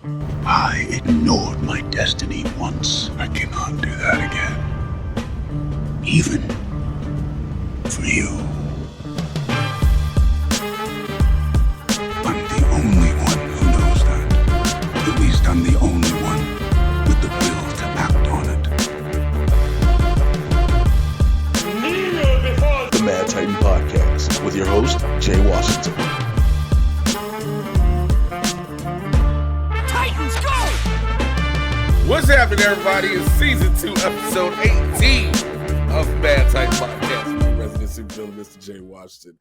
I ignored my destiny once. I cannot do that again. Even for you. I'm the only one who knows that. At least I'm the only one with the will to act on it. The Mad Titan Podcast with your host, Jay Washington. Titans go! What's happening, everybody? It's season 2, episode 18 of Mad Titan Podcast with the resident supervillain, Mr. Jay Washington.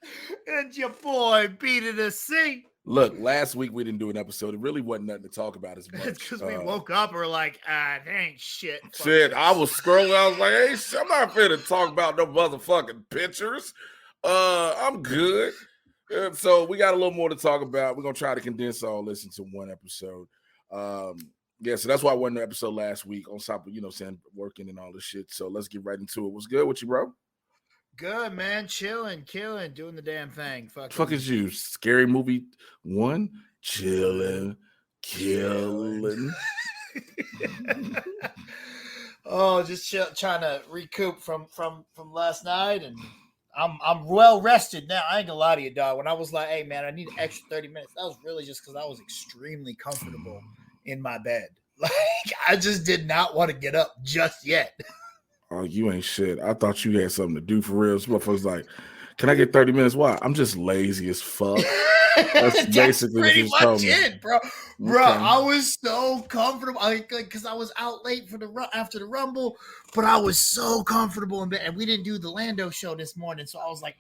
And your boy, B to the C. Look, last week we didn't do an episode. It really wasn't nothing to talk about as much. It's because we woke up and we're like, there ain't shit. Shit, I was scrolling. I was like, hey, I'm not finna talk about no motherfucking pictures. I'm good. So we got a little more to talk about. We're going to try to condense all this into one episode. Yeah, so that's why I wasn't an episode last week on top of, saying working and all this shit. So let's get right into it. What's good with you, bro? Good, man. Chilling, killing, doing the damn thing. Fuck is you? Scary Movie 1? Chilling, killing. Oh, just trying to recoup from last night, and I'm well rested now. I ain't gonna lie to you, dog. When I was like, hey man, I need an extra 30 minutes, that was really just because I was extremely comfortable in my bed. Like, I just did not want to get up just yet. Oh, you ain't shit. I thought you had something to do for real. Some motherfuckers like, can I get 30 minutes? Why? I'm just lazy as fuck. That's basically pretty what you much told me. it, bro. Bro, Okay. I was so comfortable, because I was out late for after the Rumble, but I was so comfortable in bed, and we didn't do the Lando show this morning, so I was like,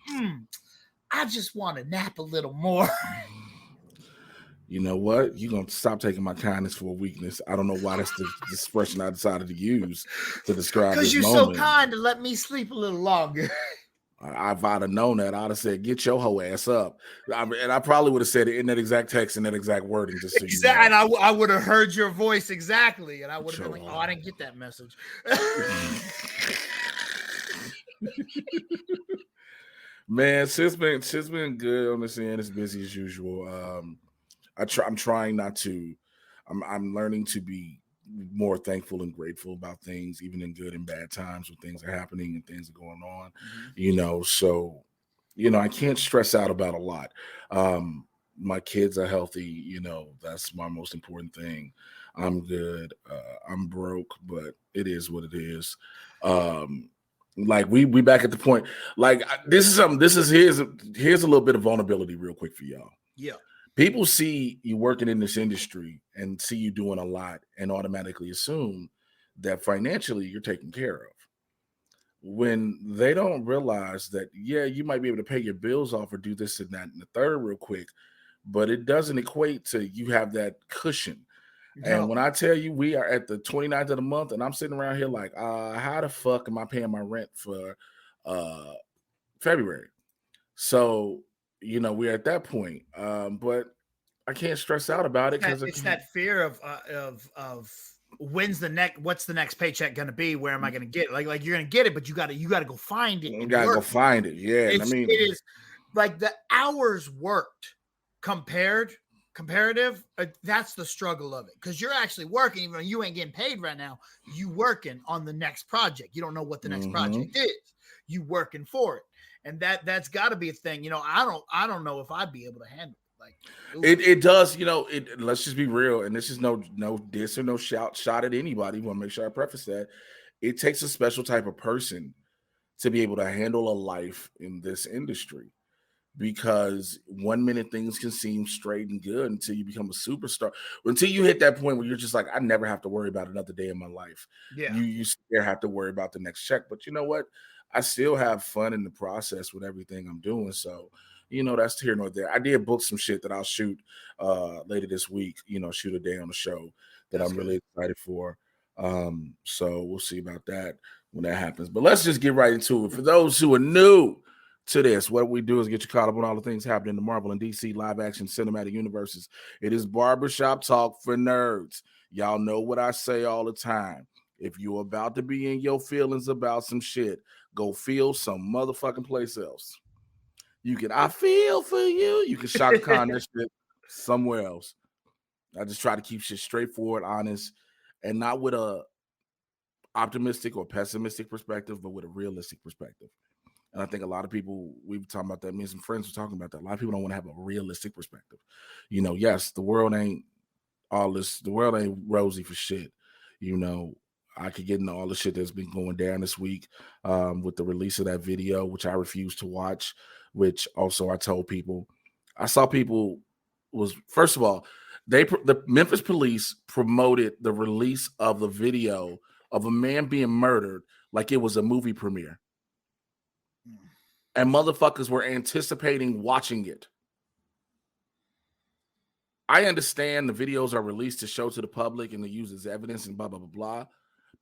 I just want to nap a little more. You know what? You're going to stop taking my kindness for a weakness. I don't know why that's the expression I decided to use to describe this Because you're moment. so kind to let me sleep a little longer. If I'd have known that, I'd have said, get your hoe ass up. And I probably would have said it in that exact text and that exact wording. Just so exactly. And I would have heard your voice exactly. And I would have been like, oh, I didn't get that message. Man, shit's been good on this end. It's busy as usual. I'm trying not to. I'm learning to be more thankful and grateful about things, even in good and bad times when things are happening and things are going on. So I can't stress out about a lot. My kids are healthy. That's my most important thing. I'm good. I'm broke, but it is what it is. Like we back at the point. Like here's a little bit of vulnerability real quick for y'all. Yeah. People see you working in this industry and see you doing a lot and automatically assume that financially you're taken care of. When they don't realize that, yeah, you might be able to pay your bills off or do this and that and the third real quick, but it doesn't equate to you have that cushion. No. And when I tell you we are at the 29th of the month and I'm sitting around here like, how the fuck am I paying my rent for February? So we're at that point, but I can't stress out about it because it's that fear of what's the next paycheck going to be? Where am I going to get it? Like you're going to get it, but you got to go find it. You got to go find it. Yeah, it is like the hours worked comparative. That's the struggle of it, because you're actually working, even though you ain't getting paid right now. You working on the next project. You don't know what the next project is. You working for it. And that's got to be a thing. I don't know if I'd be able to handle it. Like it does. Let's just be real. And this is no diss or no shot at anybody. I want to make sure I preface that. It takes a special type of person to be able to handle a life in this industry, because 1 minute things can seem straight and good until you become a superstar. Until you hit that point where you're just like, I never have to worry about another day in my life. Yeah, you still have to worry about the next check. But you know what? I still have fun in the process with everything I'm doing. So, that's here nor there. I did book some shit that I'll shoot later this week, shoot a day on the show that I'm really excited for. So we'll see about that when that happens. But let's just get right into it. For those who are new to this, what we do is get you caught up on all the things happening in the Marvel and DC live action cinematic universes. It is barbershop talk for nerds. Y'all know what I say all the time. If you're about to be in your feelings about some shit, go feel some motherfucking place else. I feel for you. You can Shaka Khan that shit somewhere else. I just try to keep shit straightforward, honest, and not with a optimistic or pessimistic perspective, but with a realistic perspective. And I think a lot of people, we were talking about that. Me and some friends were talking about that. A lot of people don't want to have a realistic perspective. Yes, the world ain't all this. The world ain't rosy for shit. I could get into all the shit that's been going down this week with the release of that video, which I refused to watch. Which also I told people, I saw people was first of all, the Memphis police promoted the release of the video of a man being murdered like it was a movie premiere. And motherfuckers were anticipating watching it. I understand the videos are released to show to the public and to use as evidence and blah, blah, blah, blah.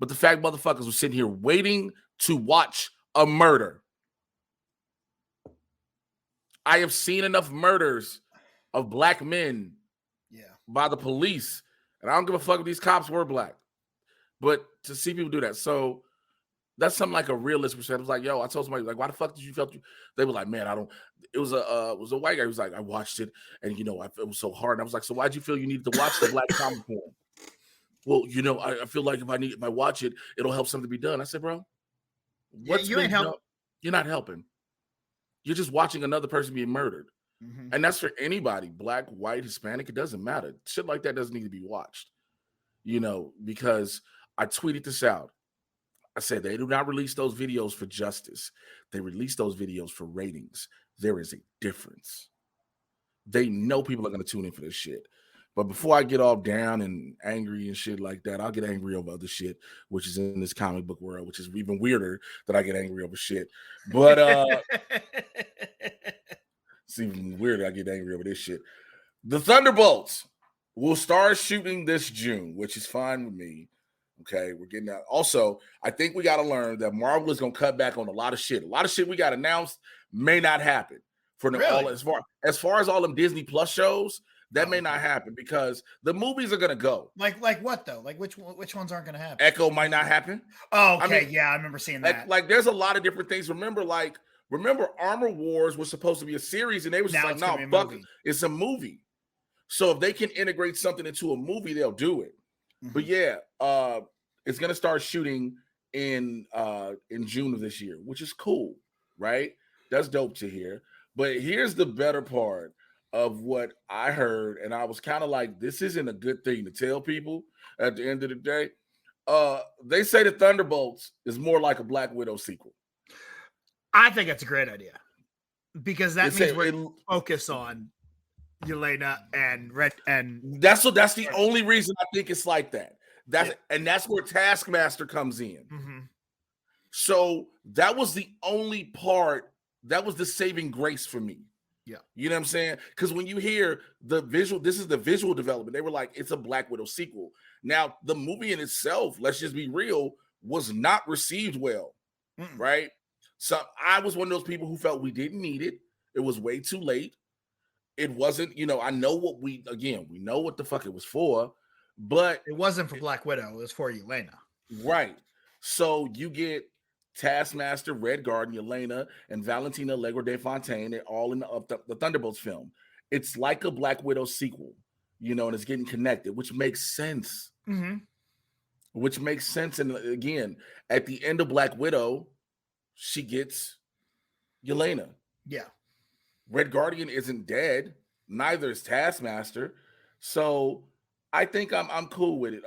But the fact motherfuckers were sitting here waiting to watch a murder. I have seen enough murders of black men by the police. And I don't give a fuck if these cops were black. But to see people do that. So that's something like a realist perspective. It's like, yo, I told somebody, like, why the fuck did you feel? They were like, man, I don't. It was a white guy who was like, I watched it, and it was so hard. And I was like, so why'd you feel you needed to watch the black comic porn? Well, I feel like if I watch it, it'll help something be done. I said, bro, you ain't helping. You're not helping. You're just watching another person being murdered. Mm-hmm. And that's for anybody, black, white, Hispanic, it doesn't matter. Shit like that doesn't need to be watched. Because I tweeted this out. I said they do not release those videos for justice. They release those videos for ratings. There is a difference. They know people are going to tune in for this shit. But before I get all down and angry and shit like that, I'll get angry over other shit, which is in this comic book world, which is even weirder that I get angry over shit. But it's even weirder I get angry over this shit. The Thunderbolts will start shooting this June, which is fine with me. Okay, we're getting that. Also, I think we got to learn that Marvel is going to cut back on a lot of shit. A lot of shit we got announced may not happen for the all as far as all them Disney Plus shows. That may not happen because the movies are going to go. Like what though? Like which ones aren't going to happen? Echo might not happen. Oh, okay. I remember seeing that. Like there's a lot of different things. Remember Armor Wars was supposed to be a series, and they was just like, no, fuck it. It's a movie. So if they can integrate something into a movie, they'll do it. But yeah, it's gonna start shooting in June of this year, which is cool, right? That's dope to hear. But here's the better part of what I heard, and I was kind of like, this isn't a good thing to tell people at the end of the day. They say the Thunderbolts is more like a Black Widow sequel. I think that's a great idea because that means we're focused on Yelena and Red, and that's the only reason I think it's like that. That's where Taskmaster comes in. Mm-hmm. So that was the only part that was the saving grace for me. Yeah, you know what I'm saying? Because when you hear the visual, this is the visual development. They were like, it's a Black Widow sequel. Now the movie in itself, let's just be real, was not received well, right? So I was one of those people who felt we didn't need it. It was way too late. It wasn't, I know we know what the fuck it was for, but it wasn't for Black Widow. It was for Yelena. Right. So you get Taskmaster, Red Guardian, Yelena, and Valentina Allegra de Fontaine. They're all in the Thunderbolts film. It's like a Black Widow sequel, and it's getting connected, which makes sense. Mm-hmm. Which makes sense. And again, at the end of Black Widow, she gets Yelena. Yeah. Red Guardian isn't dead. Neither is Taskmaster. So I think I'm cool with it.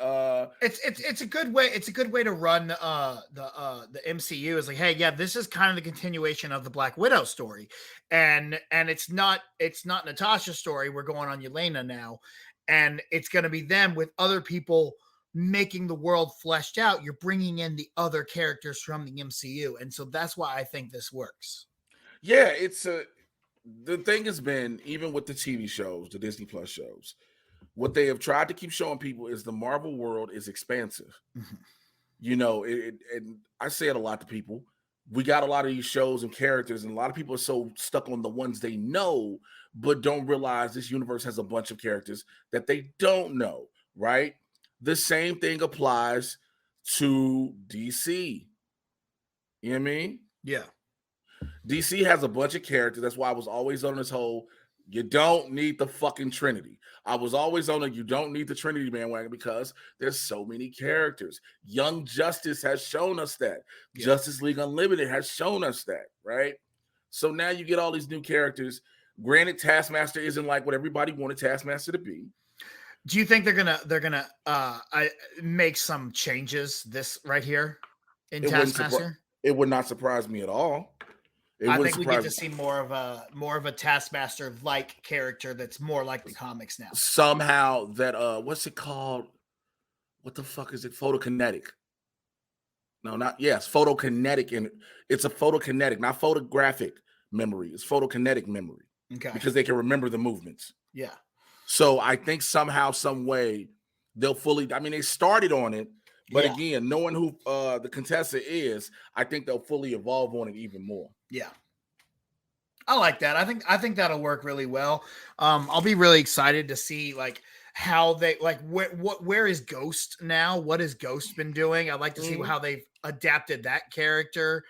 It's a good way. It's a good way to run the MCU. Is like, hey, yeah, this is kind of the continuation of the Black Widow story, and it's not Natasha's story. We're going on Yelena now, and it's going to be them with other people making the world fleshed out. You're bringing in the other characters from the MCU, and so that's why I think this works. Yeah, the thing has been, even with the TV shows, the Disney Plus shows, what they have tried to keep showing people is the Marvel world is expansive. Mm-hmm. And I say it a lot to people. We got a lot of these shows and characters, and a lot of people are so stuck on the ones they know, but don't realize this universe has a bunch of characters that they don't know, right? The same thing applies to DC. You know what I mean? Yeah. DC has a bunch of characters. That's why I was always on this whole You don't need the fucking Trinity. I was always on a you don't need the Trinity bandwagon because there's so many characters. Young Justice has shown us that. Yeah. Justice League Unlimited has shown us that, right? So now you get all these new characters. Granted, Taskmaster isn't like what everybody wanted Taskmaster to be. Do you think they're gonna make some changes this right here in Taskmaster? It would not surprise me at all. I think we get to see more of a Taskmaster like character that's more like the comics now. Somehow that what's it called? What the fuck is it? Photokinetic. No, not yes, photokinetic, and it's a photokinetic, not photographic memory. It's photokinetic memory. Okay. Because they can remember the movements. Yeah. So I think somehow, some way, they'll fully. I mean, they started on it, but again, knowing who the contestant is, I think they'll fully evolve on it even more. Yeah. I like that. I think that'll work really well. I'll be really excited to see like how they like where is Ghost now? What has Ghost been doing? I'd like to see how they've adapted that character.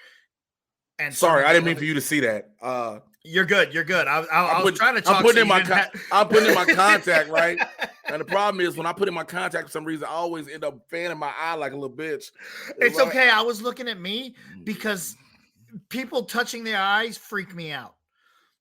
And sorry, I didn't mean for you to see that. You're good. You're good. I was trying to talk. I'm putting in my contact, right? And the problem is when I put in my contact for some reason, I always end up fanning my eye like a little bitch. It's okay. I was looking at me because people touching their eyes freak me out,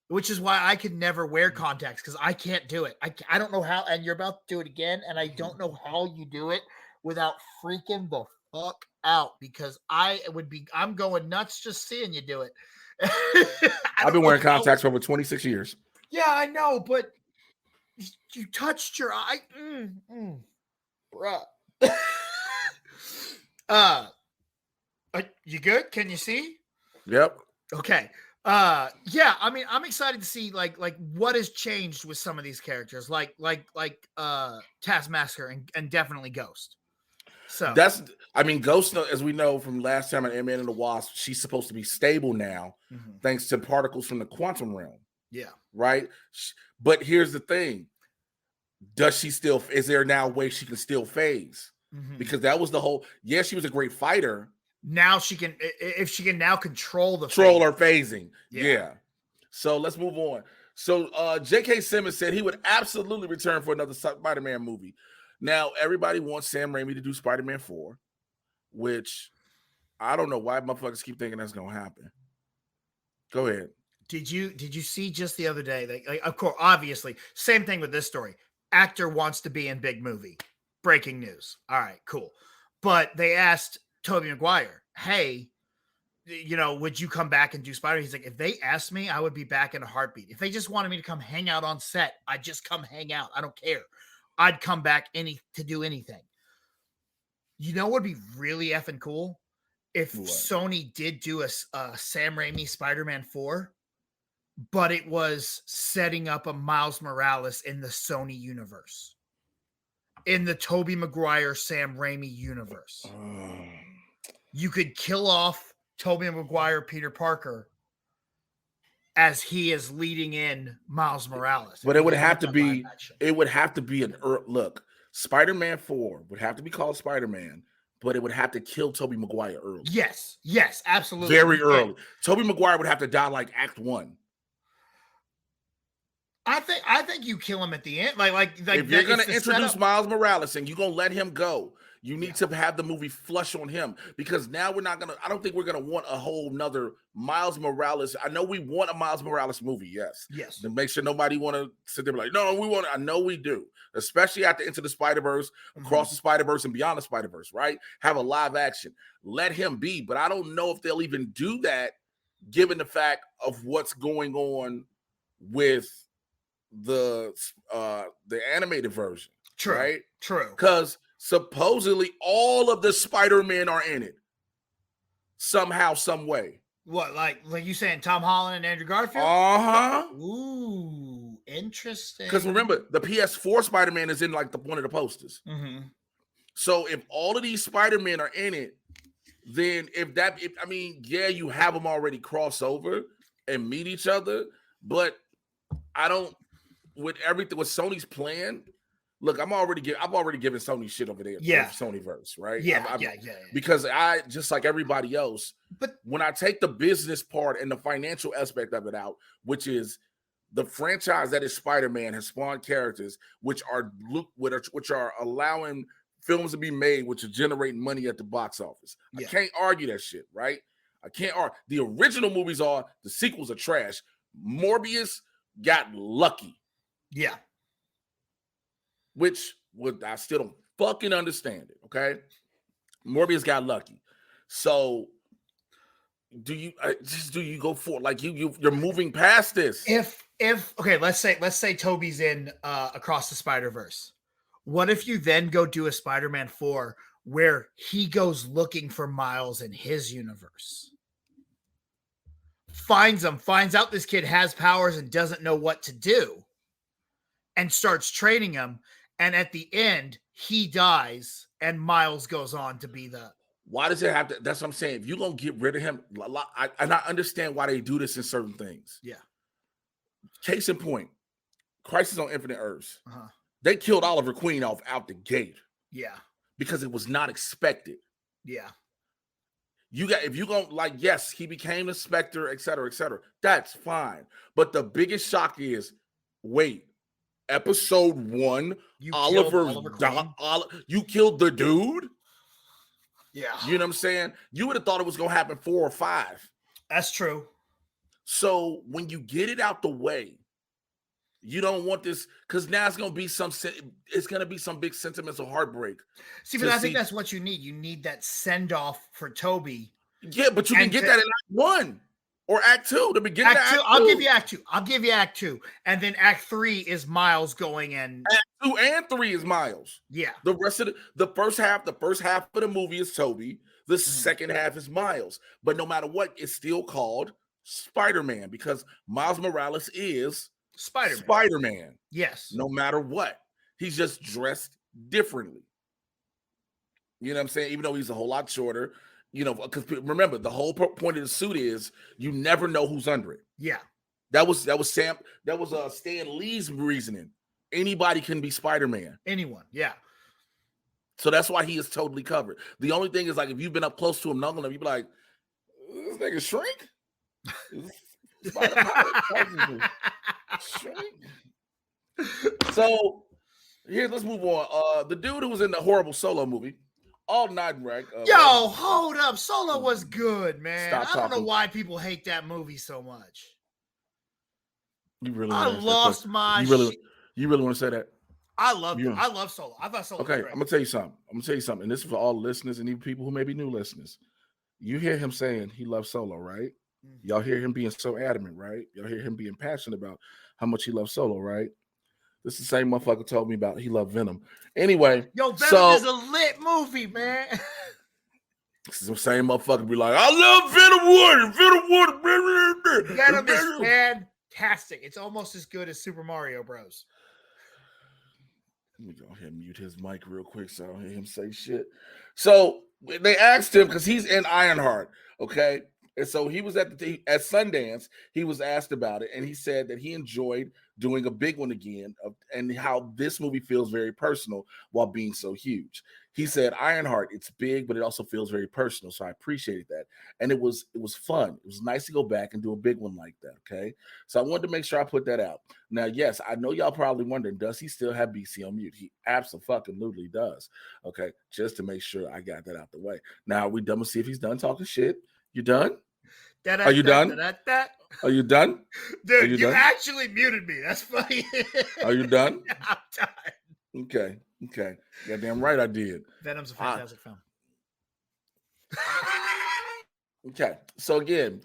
which is why I could never wear contacts because I can't do it. I don't know how. And you're about to do it again, and I don't know how you do it without freaking the fuck out because I'm going nuts just seeing you do it. I've been wearing contacts for over 26 years. Yeah, I know, but you touched your eye. Bruh. You good? Can you see? Yep. Okay. Yeah, I mean, I'm excited to see like what has changed with some of these characters, like Taskmaster and definitely Ghost. So Ghost, as we know from last time on Ant-Man and the Wasp, she's supposed to be stable now, thanks to particles from the quantum realm. Yeah. Right. But here's the thing: is there now a way she can still phase? Because that was the whole. Yes, she was a great fighter. Now she can, if she can now control her phasing. Yeah. So let's move on. So J.K. Simmons said he would absolutely return for another Spider-Man movie. Now, everybody wants Sam Raimi to do Spider-Man 4, which I don't know why motherfuckers keep thinking that's going to happen. Go ahead. Did you see just the other day that, like, of course, obviously, same thing with this story. Actor wants to be in big movie. Breaking news. All right, cool. But they asked Tobey Maguire, hey, would you come back and do Spider-Man? He's like, if they asked me, I would be back in a heartbeat. If they just wanted me to come hang out on set, I'd just come hang out. I don't care. I'd come back to do anything. You know what would be really effing cool? If Sony did do a Sam Raimi Spider-Man 4, but it was setting up a Miles Morales in the Sony universe. In the Tobey Maguire, Sam Raimi universe. You could kill off Tobey Maguire, Peter Parker, as he is leading in Miles Morales. But it would have to be look, Spider-Man 4 would have to be called Spider-Man, but it would have to kill Tobey Maguire early. Yes, absolutely. Very early. Tobey Maguire would have to die like Act 1. I think you kill him at the end. Like if you're gonna introduce Miles Morales and you're gonna let him go, you need to have the movie flush on him because now I don't think we're gonna want a whole nother Miles Morales. I know we want a Miles Morales movie, yes. To make sure nobody want to sit there and be like, no, we want it. I know we do, especially after Into the Spider-Verse, Across the Spider-Verse, and Beyond the Spider-Verse, right? Have a live action. Let him be, but I don't know if they'll even do that given the fact of what's going on with the animated version. True. Right? True. Because supposedly all of the Spider-Men are in it somehow, some way. What, like you saying Tom Holland and Andrew Garfield? Ooh, interesting. Because remember, the PS4 Spider-Man is in like one of the posters. So if all of these Spider-Men are in it, then you have them already cross over and meet each other, but I don't. With everything with Sony's plan, look, I've already given Sony shit over there. Yeah, Sonyverse, right? Yeah. Because I just like everybody else. But when I take the business part and the financial aspect of it out, which is the franchise that is Spider-Man has spawned characters which are allowing films to be made, which are generating money at the box office. Yeah. I can't argue that shit, right? I can't argue. The original movies are, the sequels are trash. Morbius got lucky. Yeah. Which I still don't fucking understand it, okay? Morbius got lucky. So do you go for, like, you're moving past this? If okay, let's say Toby's in Across the Spider-Verse. What if you then go do a Spider-Man 4 where he goes looking for Miles in his universe? Finds out this kid has powers and doesn't know what to do, and starts training him, and at the end he dies and Miles goes on to be the... Why does it have to? That's what I'm saying. If you're gonna get rid of him, and I understand why they do this in certain things. Yeah. Case in point, Crisis on Infinite Earths. Uh-huh. They killed Oliver Queen off out the gate. Yeah. Because it was not expected. Yeah. If you go, like, yes, he became the Spectre, et cetera, that's fine. But the biggest shock is, wait, episode 1, Oliver you killed the dude? Yeah. You know what I'm saying? You would have thought it was going to happen 4 or 5. That's true. So when you get it out the way, you don't want this, because now it's going to be some big sentimental heartbreak. See, but I think that's what you need. You need that send off for Toby. Yeah, but you can get that in Act 1 or Act 2. The beginning of Act 2. I'll give you Act 2. And then Act 3 is Miles going, and Act 2 and 3 is Miles. Yeah. The rest of the first half of the movie is Toby. The second half is Miles. But no matter what, it's still called Spider-Man, because Miles Morales is Spider-Man. Yes. No matter what. He's just dressed differently. You know what I'm saying? Even though he's a whole lot shorter, you know, because remember, the whole point of the suit is you never know who's under it. Yeah. That was Stan Lee's reasoning. Anybody can be Spider-Man. Anyone. Yeah. So that's why he is totally covered. The only thing is, like, if you've been up close to him, nuggling him, you'd be like, this nigga shrink? So let's move on. The dude who was in the horrible Solo movie, all night rank. Yo, hold up. Solo was good, man. Stop I don't know talking. why people hate that movie so much. You really? I lost my. You really want to say that? I love Solo. I thought Solo. Okay, was great. I'm gonna tell you something. And this is for all the listeners and even people who may be new listeners. You hear him saying he loves Solo, right? Mm-hmm. Y'all hear him being so adamant, right? Y'all hear him being passionate about how much he loves Solo, right? This is the same motherfucker told me about he loved Venom. Anyway, yo, Venom is a lit movie, man. This is the same motherfucker be like, I love Venom 1. Venom is fantastic. It's almost as good as Super Mario Bros. Let me go ahead and mute his mic real quick so I don't hear him say shit. So they asked him, because he's in Ironheart, okay? And so he was at Sundance. He was asked about it, and he said that he enjoyed doing a big one again, and how this movie feels very personal while being so huge. He said, Ironheart, it's big, but it also feels very personal. So I appreciated that. And it was fun. It was nice to go back and do a big one like that. Okay. So I wanted to make sure I put that out. Now, yes, I know y'all probably wondering, does he still have BC on mute? He absolutely does. Okay. Just to make sure I got that out the way. Now, we done to see if he's done talking shit. You done? Are you done? Are you done? Dude, you actually muted me. That's funny. Are you done? I'm done. Okay. Goddamn right I did. Venom's a fantastic film. Okay. So again,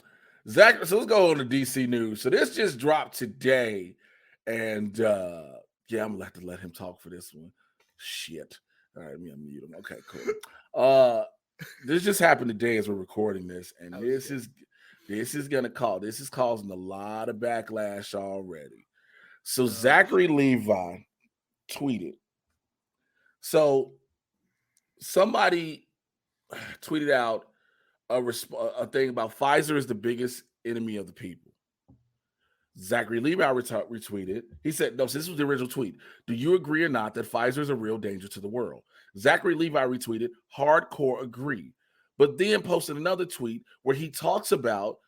Zach, so let's go on to DC news. So this just dropped today. And I'm gonna have to let him talk for this one. Shit. All right, let me unmute him. Okay, cool. This just happened today as we're recording this, and this is causing a lot of backlash already. So Zachary Levi tweeted. So somebody tweeted out a thing about Pfizer is the biggest enemy of the people. Zachary Levi retweeted. He said, no, so this was the original tweet. Do you agree or not that Pfizer is a real danger to the world? Zachary Levi retweeted, hardcore agree. But then posted another tweet where he talks about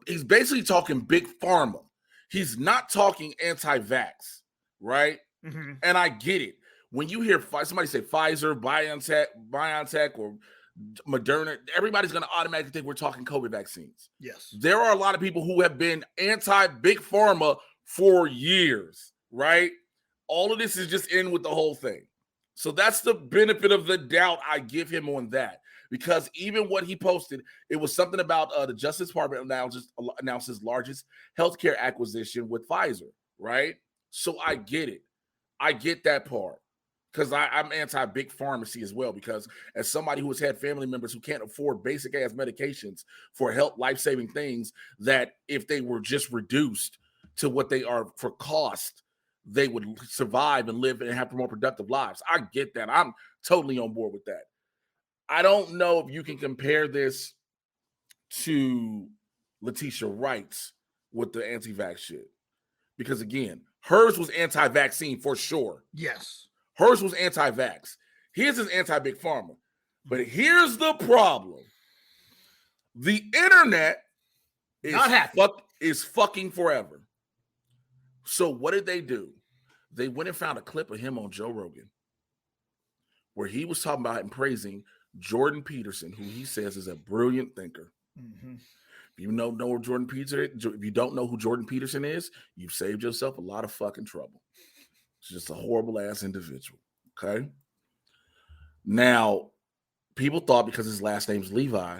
he's basically talking big pharma. He's not talking anti-vax, right? Mm-hmm. And I get it. When you hear somebody say Pfizer, BioNTech, or Moderna, everybody's going to automatically think we're talking COVID vaccines. Yes. There are a lot of people who have been anti-big pharma for years, right? All of this is just in with the whole thing. So that's the benefit of the doubt I give him on that. Because even what he posted, it was something about the Justice Department announces largest healthcare acquisition with Pfizer, right? So I get it. I get that part. Because I'm anti-big pharmacy as well, because as somebody who has had family members who can't afford basic ass medications for health life-saving things, that if they were just reduced to what they are for cost, they would survive and live and have more productive lives. I get that. I'm totally on board with that. I don't know if you can compare this to Letitia Wright's with the anti-vax shit. Because again, hers was anti-vaccine for sure. Yes. Hers was anti-vax. His is anti-big pharma. But here's the problem. The internet is fucking forever. So what did they do? They went and found a clip of him on Joe Rogan where he was talking about and praising Jordan Peterson, who he says is a brilliant thinker. Mm-hmm. If you don't know who Jordan Peterson is, you've saved yourself a lot of fucking trouble. He's just a horrible ass individual. Okay. Now, people thought because his last name's Levi,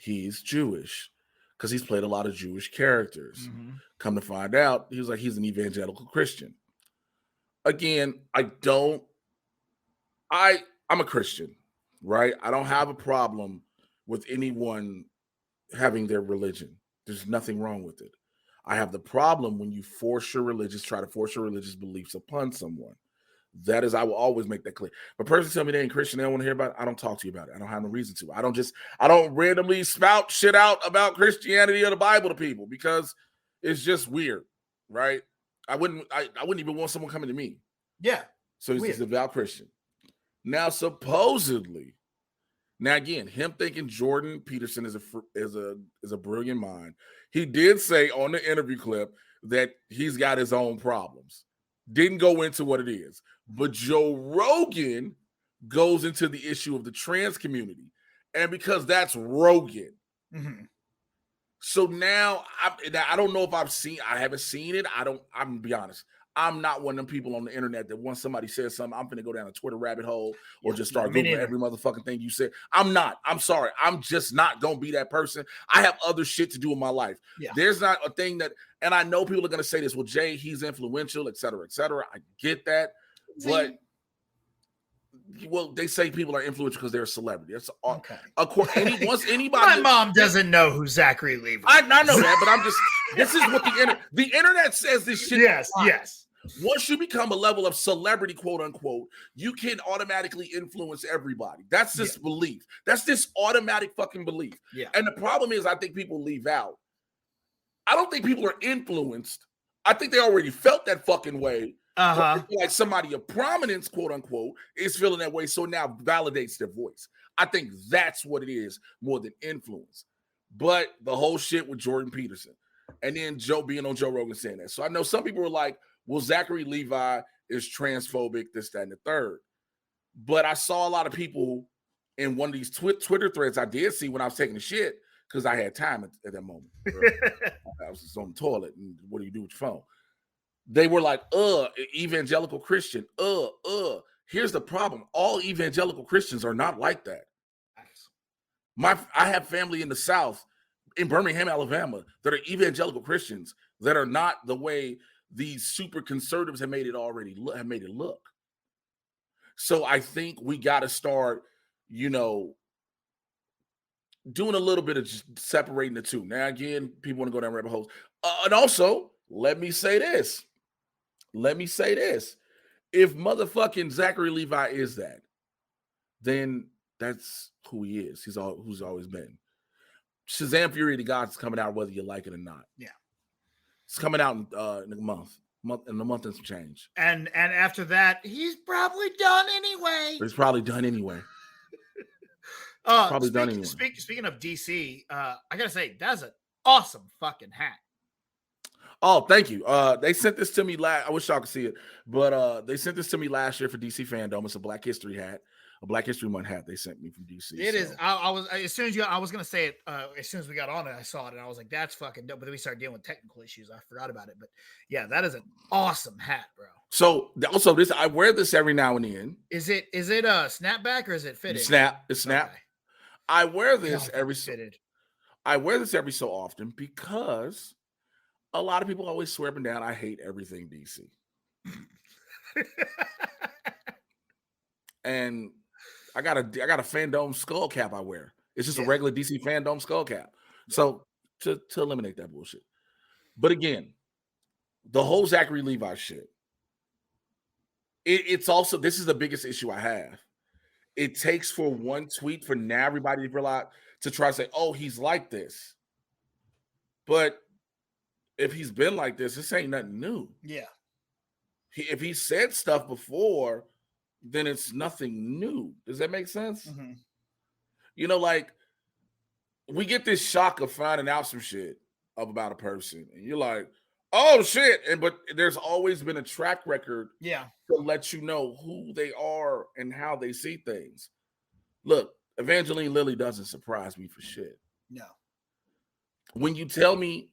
he's Jewish because he's played a lot of Jewish characters. Mm-hmm. Come to find out, he was like, he's an evangelical Christian. Again, I'm a Christian, right? I don't have a problem with anyone having their religion. There's nothing wrong with it. I have the problem when you try to force your religious beliefs upon someone. That is, I will always make that clear. If a person tell me they ain't Christian, they don't want to hear about it, I don't talk to you about it. I don't have no reason to. I don't randomly spout shit out about Christianity or the Bible to people because it's just weird, right? I wouldn't even want someone coming to me. Yeah. So he's a devout Christian. Now, supposedly, again, him thinking Jordan Peterson is a brilliant mind. He did say on the interview clip that he's got his own problems. Didn't go into what it is. But Joe Rogan goes into the issue of the trans community. And because that's Rogan. Mm-hmm. So now I don't know if I haven't seen it. I'm gonna be honest. I'm not one of them people on the internet that once somebody says something, I'm going to go down a Twitter rabbit hole or just start Googling every motherfucking thing you said. I'm not. I'm sorry. I'm just not going to be that person. I have other shit to do in my life. Yeah. There's not a thing that, and I know people are going to say this, well, Jay, he's influential, et cetera, et cetera. I get that. But, well, they say people are influential because they're a celebrity. That's okay. Of course, anybody. My mom doesn't know who Zachary Levi is. I know that, but I'm just, this is what the internet says this shit. Yes. Once you become a level of celebrity, quote unquote, you can automatically influence everybody. That's this belief. That's this automatic fucking belief. Yeah. And the problem is, I think people leave out. I don't think people are influenced. I think they already felt that fucking way. Like somebody of prominence, quote unquote, is feeling that way. So now validates their voice. I think that's what it is more than influence. But the whole shit with Jordan Peterson and then Joe being on Joe Rogan saying that. So I know some people were like, well, Zachary Levi is transphobic, this, that, and the third. But I saw a lot of people in one of these Twitter threads I did see when I was taking a shit because I had time at that moment. I was just on the toilet. And what do you do with your phone? They were like, evangelical Christian, Here's the problem. All evangelical Christians are not like that. I have family in the South, in Birmingham, Alabama, that are evangelical Christians that are not the way these super conservatives have made it look. So I think we got to start, doing a little bit of just separating the two. Now, again, people want to go down rabbit holes. And also, let me say this. If motherfucking Zachary Levi is that, then that's who he is. Who's always been. Shazam! Fury of the Gods is coming out whether you like it or not. Yeah. It's coming out in a month and some change. And after that, he's probably done anyway. Speaking of DC, I gotta say that's an awesome fucking hat. Oh, thank you. They sent this to me I wish y'all could see it, but they sent this to me last year for DC Fandom. It's a Black History hat, a Black History Month hat they sent me from DC. It is. I was as soon as I was gonna say it as soon as we got on it, I saw it and I was like, that's fucking dope. But then we started dealing with technical issues. I forgot about it. But yeah, that is an awesome hat, bro. So also this, I wear this every now and then. Is it a snapback or is it fitted? It's snap. Okay. I wear this fitted. I wear this every so often because a lot of people always swear up and down I hate everything DC. And I got a Fandom skull cap I wear. It's just a regular DC Fandom skull cap. So to eliminate that bullshit. But again, the whole Zachary Levi shit. It's also, this is the biggest issue I have. It takes for one tweet for now everybody to realize, to try to say, oh, he's like this. But if he's been like this ain't nothing new. Yeah. If he said stuff before, then it's nothing new. Does that make sense? Mm-hmm. You know, like, we get this shock of finding out some shit about a person, and you're like, oh shit. But there's always been a track record to let you know who they are and how they see things. Look, Evangeline Lilly doesn't surprise me for shit. No. When you tell me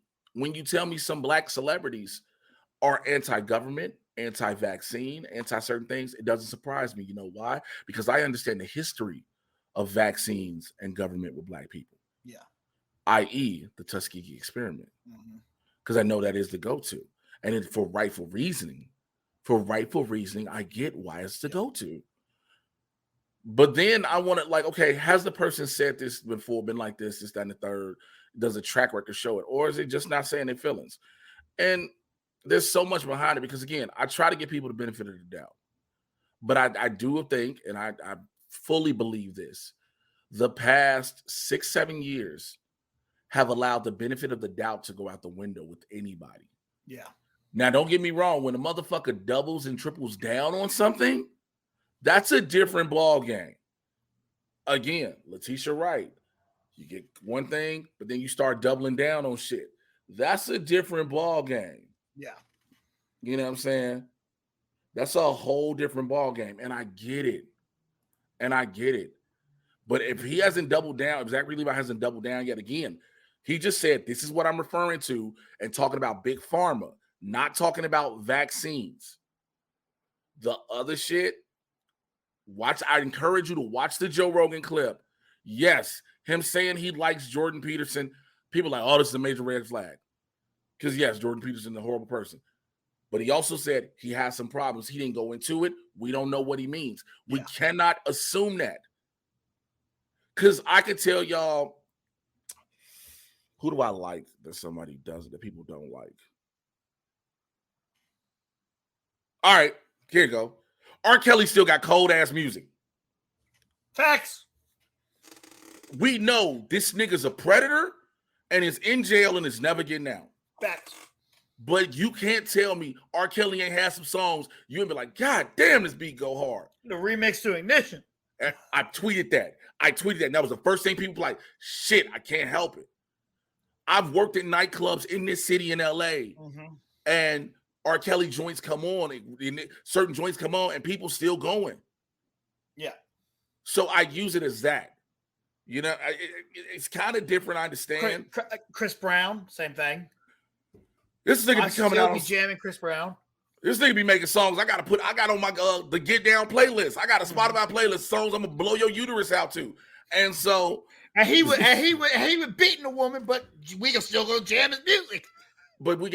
some Black celebrities are anti-government, anti-vaccine, anti-certain things, it doesn't surprise me. You know why? Because I understand the history of vaccines and government with Black people. Yeah. i.e. the Tuskegee experiment. Because I know that is the go-to. And for rightful reasoning, I get why it's the go-to. But then I want to, like, okay, has the person said this before, been like this, that, and the third? Does a track record show it? Or is it just not saying their feelings? And there's so much behind it because, again, I try to give people the benefit of the doubt. But I do think, and I fully believe this, the past 6-7 years have allowed the benefit of the doubt to go out the window with anybody. Yeah. Now, don't get me wrong. When a motherfucker doubles and triples down on something, that's a different ball game. Again, Letitia Wright, you get one thing, but then you start doubling down on shit. That's a different ball game. Yeah. You know what I'm saying? That's a whole different ball game. And I get it. But if he hasn't doubled down, if Zachary Levi hasn't doubled down yet again, he just said, this is what I'm referring to, and talking about big pharma, not talking about vaccines. The other shit, I encourage you to watch the Joe Rogan clip. Yes, him saying he likes Jordan Peterson, people are like, oh, this is a major red flag. Because yes, Jordan Peterson is a horrible person. But he also said he has some problems. He didn't go into it. We don't know what he means. We cannot assume that. Because I could tell y'all, who do I like that somebody does that people don't like? All right, here you go. R. Kelly still got cold-ass music. Facts. We know this nigga's a predator and is in jail and is never getting out. Facts. But you can't tell me R. Kelly ain't had some songs. You ain't be like, God damn, this beat go hard. The remix to Ignition. And I tweeted that. And that was the first thing people were like, shit, I can't help it. I've worked at nightclubs in this city in LA, and R. Kelly joints come on, certain joints come on, and people still going. Yeah. So I use it as that. You know, it's kind of different. I understand. Chris Brown, same thing. This nigga be coming out be jamming Chris Brown. This nigga be making songs. I got on my the Get Down playlist. I got a Spotify playlist songs I'm gonna blow your uterus out to. And so, and he was beating a woman, but we can still go jam his music. But we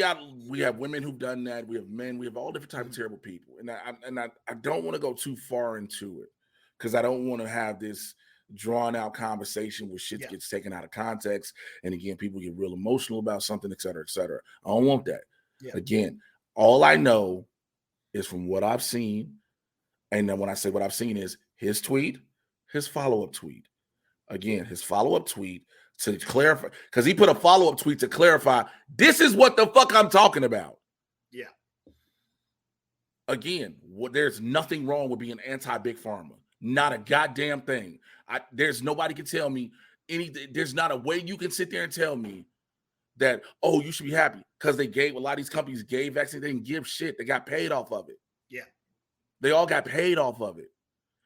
have women who've done that. We have men. We have all different types of terrible people. And I don't want to go too far into it because I don't want to have this drawn out conversation where shit gets taken out of context. And again, people get real emotional about something, et cetera, et cetera. I don't want that. Yeah. Again, all I know is from what I've seen. And then when I say what I've seen is his tweet, his follow-up tweet. Again, his follow-up tweet to clarify, because he put a follow-up tweet to clarify, this is what the fuck I'm talking about. Yeah. Again, there's nothing wrong with being anti-big pharma. Not a goddamn thing. There's nobody can tell me there's not a way you can sit there and tell me that, oh, you should be happy because they gave, a lot of these companies gave vaccines. They didn't give shit. They got paid off of it. Yeah. They all got paid off of it.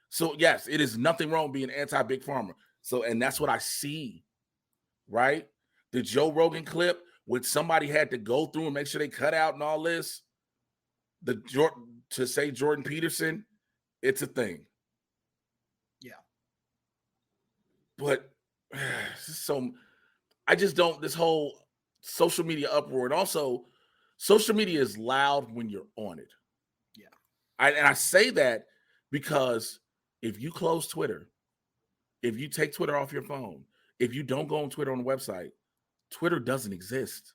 So yes, it is nothing wrong being anti-big pharma. So, and that's what I see, right? The Joe Rogan clip, which somebody had to go through and make sure they cut out and all this. To say Jordan Peterson, it's a thing. Yeah. But so I just don't, this whole social media uproar, and also social media is loud when you're on it. Yeah. And I say that because if you close Twitter, if you take Twitter off your phone, if you don't go on Twitter on the website, Twitter doesn't exist.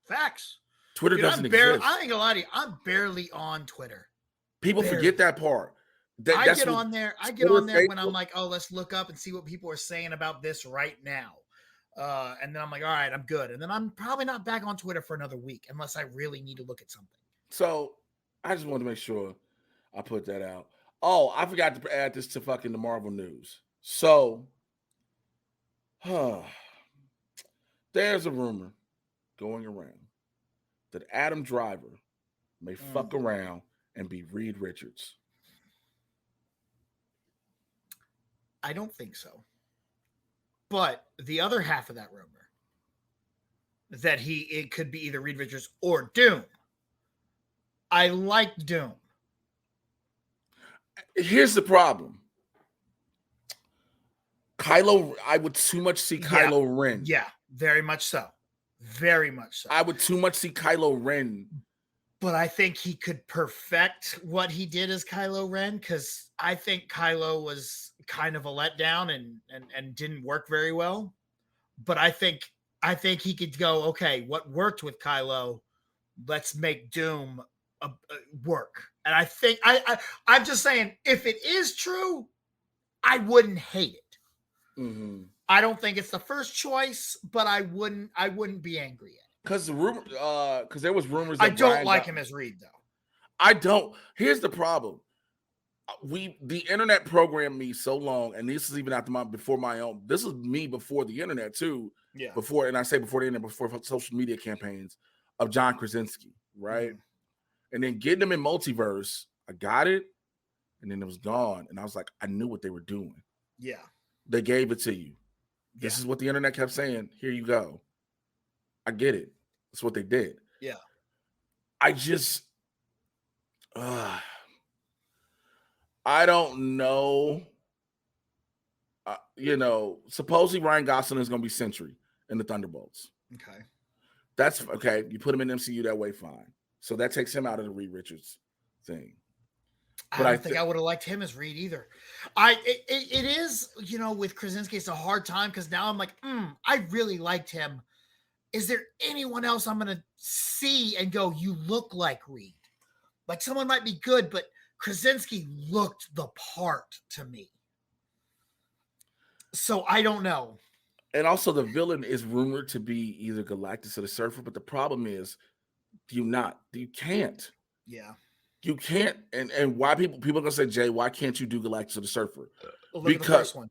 Facts. Twitter doesn't exist. I ain't gonna lie to you. I'm barely on Twitter. People forget that part. I get on there when I'm like, oh, let's look up and see what people are saying about this right now. And then I'm like, all right, I'm good. And then I'm probably not back on Twitter for another week unless I really need to look at something. So I just wanted to make sure I put that out. Oh, I forgot to add this to fucking the Marvel news. So, there's a rumor going around that Adam Driver may fuck around and be Reed Richards. I don't think so. But the other half of that rumor, that it could be either Reed Richards or Doom. I like Doom. Here's the problem. I would too much see Kylo Ren. Yeah, very much so. Very much so. I would too much see Kylo Ren. But I think he could perfect what he did as Kylo Ren, because I think Kylo was kind of a letdown and didn't work very well. But I think he could go, okay, what worked with Kylo, let's make Doom work. And I think I'm just saying, if it is true, I wouldn't hate it. Mm-hmm. I don't think it's the first choice, but I wouldn't be angry at it. Because there was rumors. I don't like him as Reed, though. I don't. Here's the problem. The internet programmed me so long, and this is even before my own. This is me before the internet too. Yeah. Before, and I say before the internet, before social media campaigns of John Krasinski, right? Mm-hmm. And then getting him in Multiverse, I got it, and then it was gone, and I was like, I knew what they were doing. Yeah. They gave it to you. This is what the internet kept saying. Here you go. I get it. That's what they did. Yeah. I just, I don't know. Supposedly Ryan Gosling is going to be Sentry in the Thunderbolts. Okay. That's okay. You put him in MCU that way, fine. So that takes him out of the Reed Richards thing. But I don't think I would have liked him as Reed either. It is, with Krasinski, it's a hard time because now I'm like, I really liked him. Is there anyone else I'm going to see and go, you look like Reed? Like someone might be good, but Krasinski looked the part to me. So I don't know. And also the villain is rumored to be either Galactus or the Surfer, but the problem is you can't. Yeah. You can't, and why people are gonna say, Jay, why can't you do Galactus or the Surfer? Because the first one.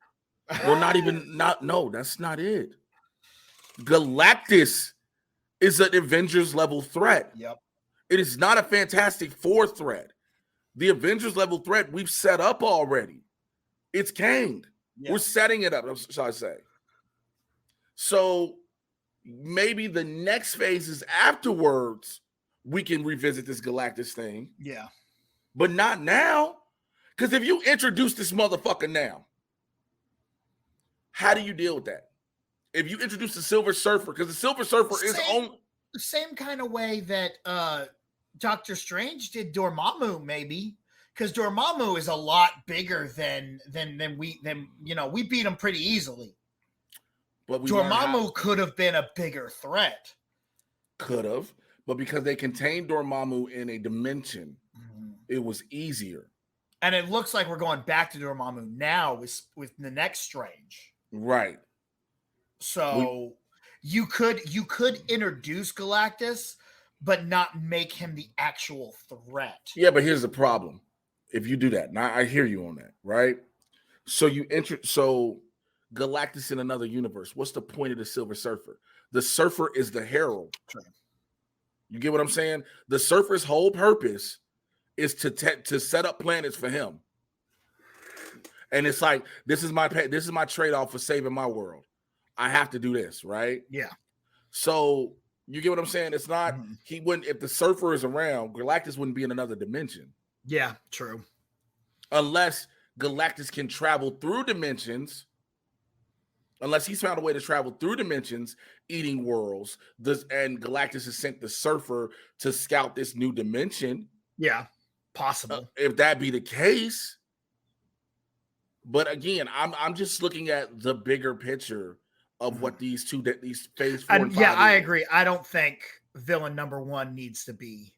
No, that's not it. Galactus is an Avengers level threat. Yep. It is not a Fantastic Four threat. The Avengers level threat we've set up already. It's Kang. Yeah. We're setting it up, shall I say. So maybe the next phase is afterwards we can revisit this Galactus thing. Yeah. But not now. Because if you introduce this motherfucker now, how do you deal with that? If you introduce the Silver Surfer, because the Silver Surfer is on the same kind of way that Doctor Strange did Dormammu, maybe. Because Dormammu is a lot bigger than we beat him pretty easily. But Dormammu could have been a bigger threat. Could have. But because they contained Dormammu in a dimension, it was easier. And it looks like we're going back to Dormammu now with the next Strange. Right. So you could introduce Galactus, but not make him the actual threat. Yeah, but here's the problem. If you do that, now I hear you on that, right? So Galactus in another universe. What's the point of the Silver Surfer? The Surfer is the herald. True. You get what I'm saying? The Surfer's whole purpose is to set up planets for him. And it's like, this is my trade-off for saving my world. I have to do this, right? Yeah. So you get what I'm saying? It's not, he wouldn't, if the Surfer is around, Galactus wouldn't be in another dimension. Yeah, true. Unless Galactus can travel through dimensions, unless he's found a way to travel through dimensions, eating worlds, and Galactus has sent the Surfer to scout this new dimension. Yeah, possible. If that be the case. But again, I'm just looking at the bigger picture of what these phase 4 and 5 I agree. I don't think villain number 1 needs to be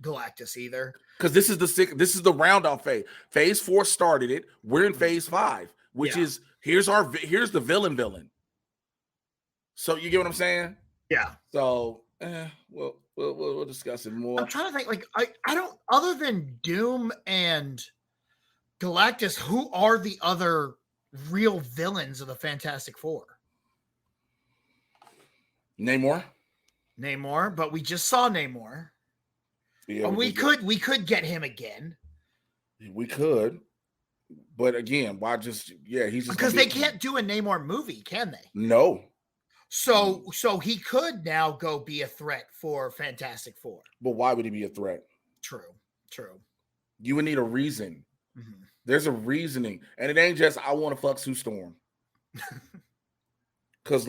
Galactus either. Because this is the round off phase. Phase 4 started it. We're in phase 5, which is here's the villain. So you get what I'm saying? Yeah. So we'll discuss it more. I'm trying to think, like, I don't, other than Doom and Galactus, who are the other real villains of the Fantastic Four? Namor, but we just saw Namor. Yeah, we could get him again. We could, but again, why just he's just because they can't do a Namor movie, can they? No. So he could now go be a threat for Fantastic Four. But why would he be a threat? True. You would need a reason. Mm-hmm. There's a reasoning, and it ain't just I want to fuck Sue Storm. Because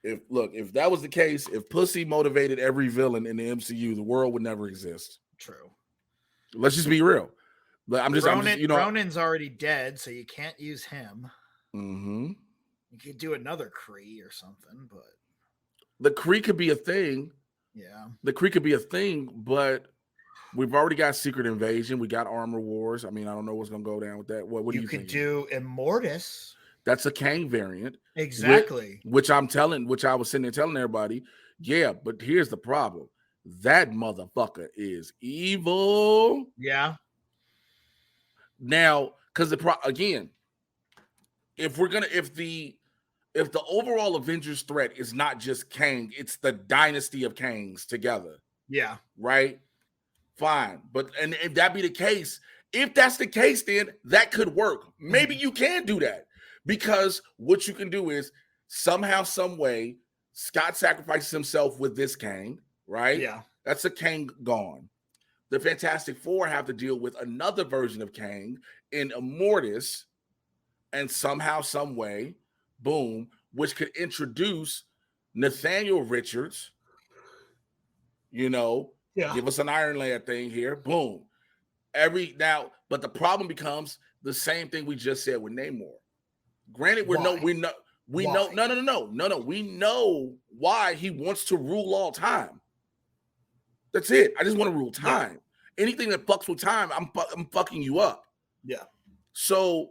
if that was the case, if pussy motivated every villain in the MCU, the world would never exist. True. Let's just be real. Ronin's already dead, so you can't use him. Mm-hmm. You could do another Kree or something, but the Kree could be a thing. Yeah, the Kree could be a thing, but we've already got Secret Invasion. We got Armor Wars. I mean, I don't know what's going to go down with that. What do you could think? do Immortus. That's a Kang variant. Exactly. Which I was sitting there telling everybody, yeah, but here's the problem. That motherfucker is evil. Yeah. Now, because again, if the overall Avengers threat is not just Kang, it's the dynasty of Kangs together. Yeah. Right? Fine. But and if that be the case, if that's the case, then that could work. Maybe you can do that. Because what you can do is somehow, some way, Scott sacrifices himself with this Kang, right? Yeah. That's a Kang gone. The Fantastic Four have to deal with another version of Kang in Immortus, and somehow, some way, boom, which could introduce Nathaniel Richards, give us an Iron Lad thing here, boom. But the problem becomes the same thing we just said with Namor. Granted, we know why he wants to rule all time. That's it. I just want to rule time. Anything that fucks with time, I'm fucking you up. Yeah. So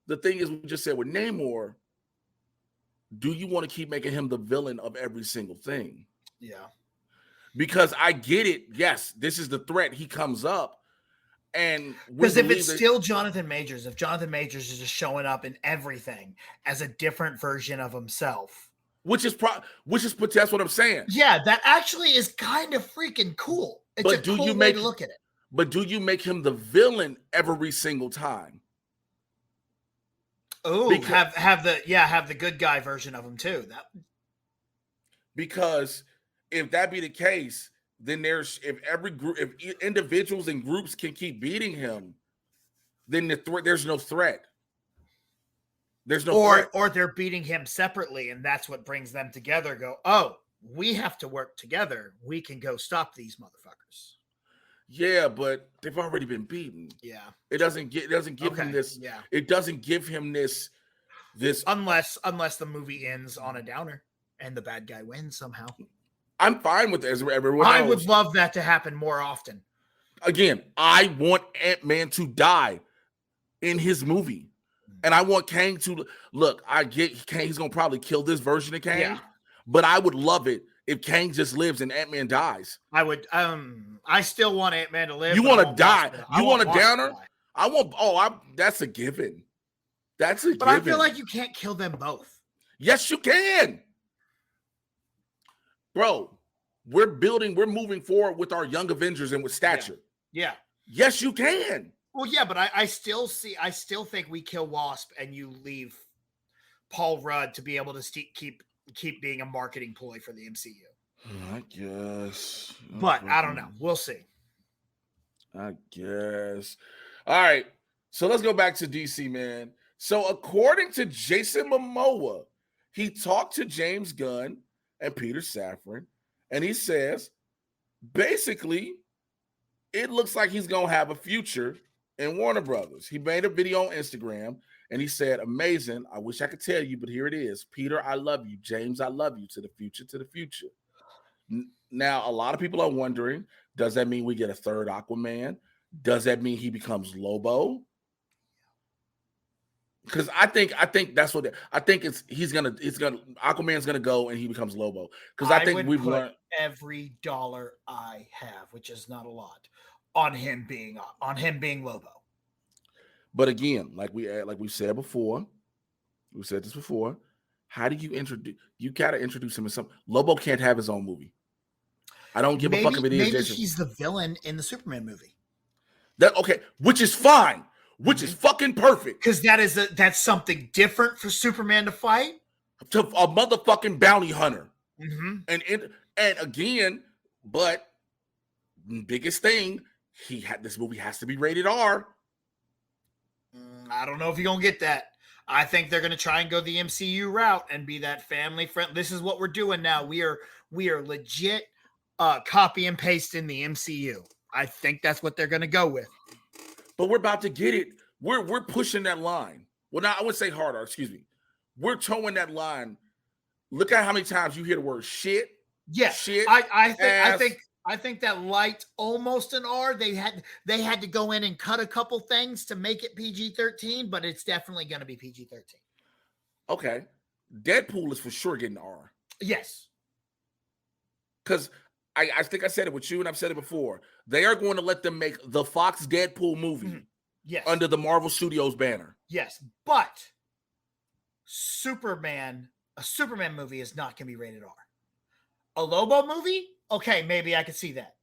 the thing is, we just said with Namor, do you want to keep making him the villain of every single thing? Yeah. Because I get it. Yes, this is the threat. He comes up. And because if it's still Jonathan Majors, if Jonathan Majors is just showing up in everything as a different version of himself, which is that's what I'm saying. Yeah, that actually is kind of freaking cool. It's a cool way to look at it. But do you make him the villain every single time? Oh, have the good guy version of him too. Because if that be the case, then if individuals and groups can keep beating him, then there's no threat. There's no threat. Or they're beating him separately, and that's what brings them together. Go, oh, we have to work together. We can go stop these motherfuckers. Yeah, but they've already been beaten. Yeah, it doesn't give him this. Yeah, it doesn't give him this unless the movie ends on a downer and the bad guy wins somehow. I'm fine with this. Everyone I would love that to happen more often. Again, I want Ant-Man to die in his movie. And I want Kang to look. I get Kang, he's gonna probably kill this version of Kang, but I would love it if Kang just lives and Ant-Man dies. I would I still want Ant-Man to live. You want to die. You want a downer? That's a given. That's a But I feel given. like you can't kill them both. Yes, you can. Bro, we're moving forward with our young Avengers and with stature. Yeah. Yes, you can. Well, yeah, but I still think we kill Wasp and you leave Paul Rudd to be able to keep being a marketing ploy for the MCU. I guess. But I don't know. We'll see. I guess. All right. So let's go back to DC, man. So according to Jason Momoa, he talked to James Gunn and Peter Safran, and he says, basically, it looks like he's going to have a future in Warner Brothers. He made a video on Instagram, and he said, amazing. I wish I could tell you, but here it is. Peter, I love you. James, I love you. To the future, to the future. Now, a lot of people are wondering, does that mean we get a third Aquaman? Does that mean he becomes Lobo? Because I think that's what Aquaman's gonna go and he becomes Lobo. Because I think we've learned every dollar I have, which is not a lot, on him being Lobo. But again, like we said before, we said this before. How do you introduce? You gotta introduce him in something. Lobo can't have his own movie. I don't give a fuck if it is. Maybe he's the villain in the Superman movie. Which is fine. Which is fucking perfect. Because that's something different for Superman to fight. To a motherfucking bounty hunter. Mm-hmm. And again, but biggest thing, this movie has to be rated R. I don't know if you're gonna get that. I think they're gonna try and go the MCU route and be that family friend. This is what we're doing now. We are legit copy and paste in the MCU. I think that's what they're gonna go with. But we're about to get it. We're pushing that line. Well, now I would say harder. Excuse me. We're towing that line. Look at how many times you hear the word shit. Yeah, shit. I think that light almost an R. They had to go in and cut a couple things to make it PG-13, but it's definitely going to be PG-13. Okay, Deadpool is for sure getting R. Yes, because I think I said it with you, and I've said it before. They are going to let them make the Fox Deadpool movie yes, under the Marvel Studios banner. Yes, but a Superman movie is not going to be rated R. A Lobo movie, okay, maybe I could see that.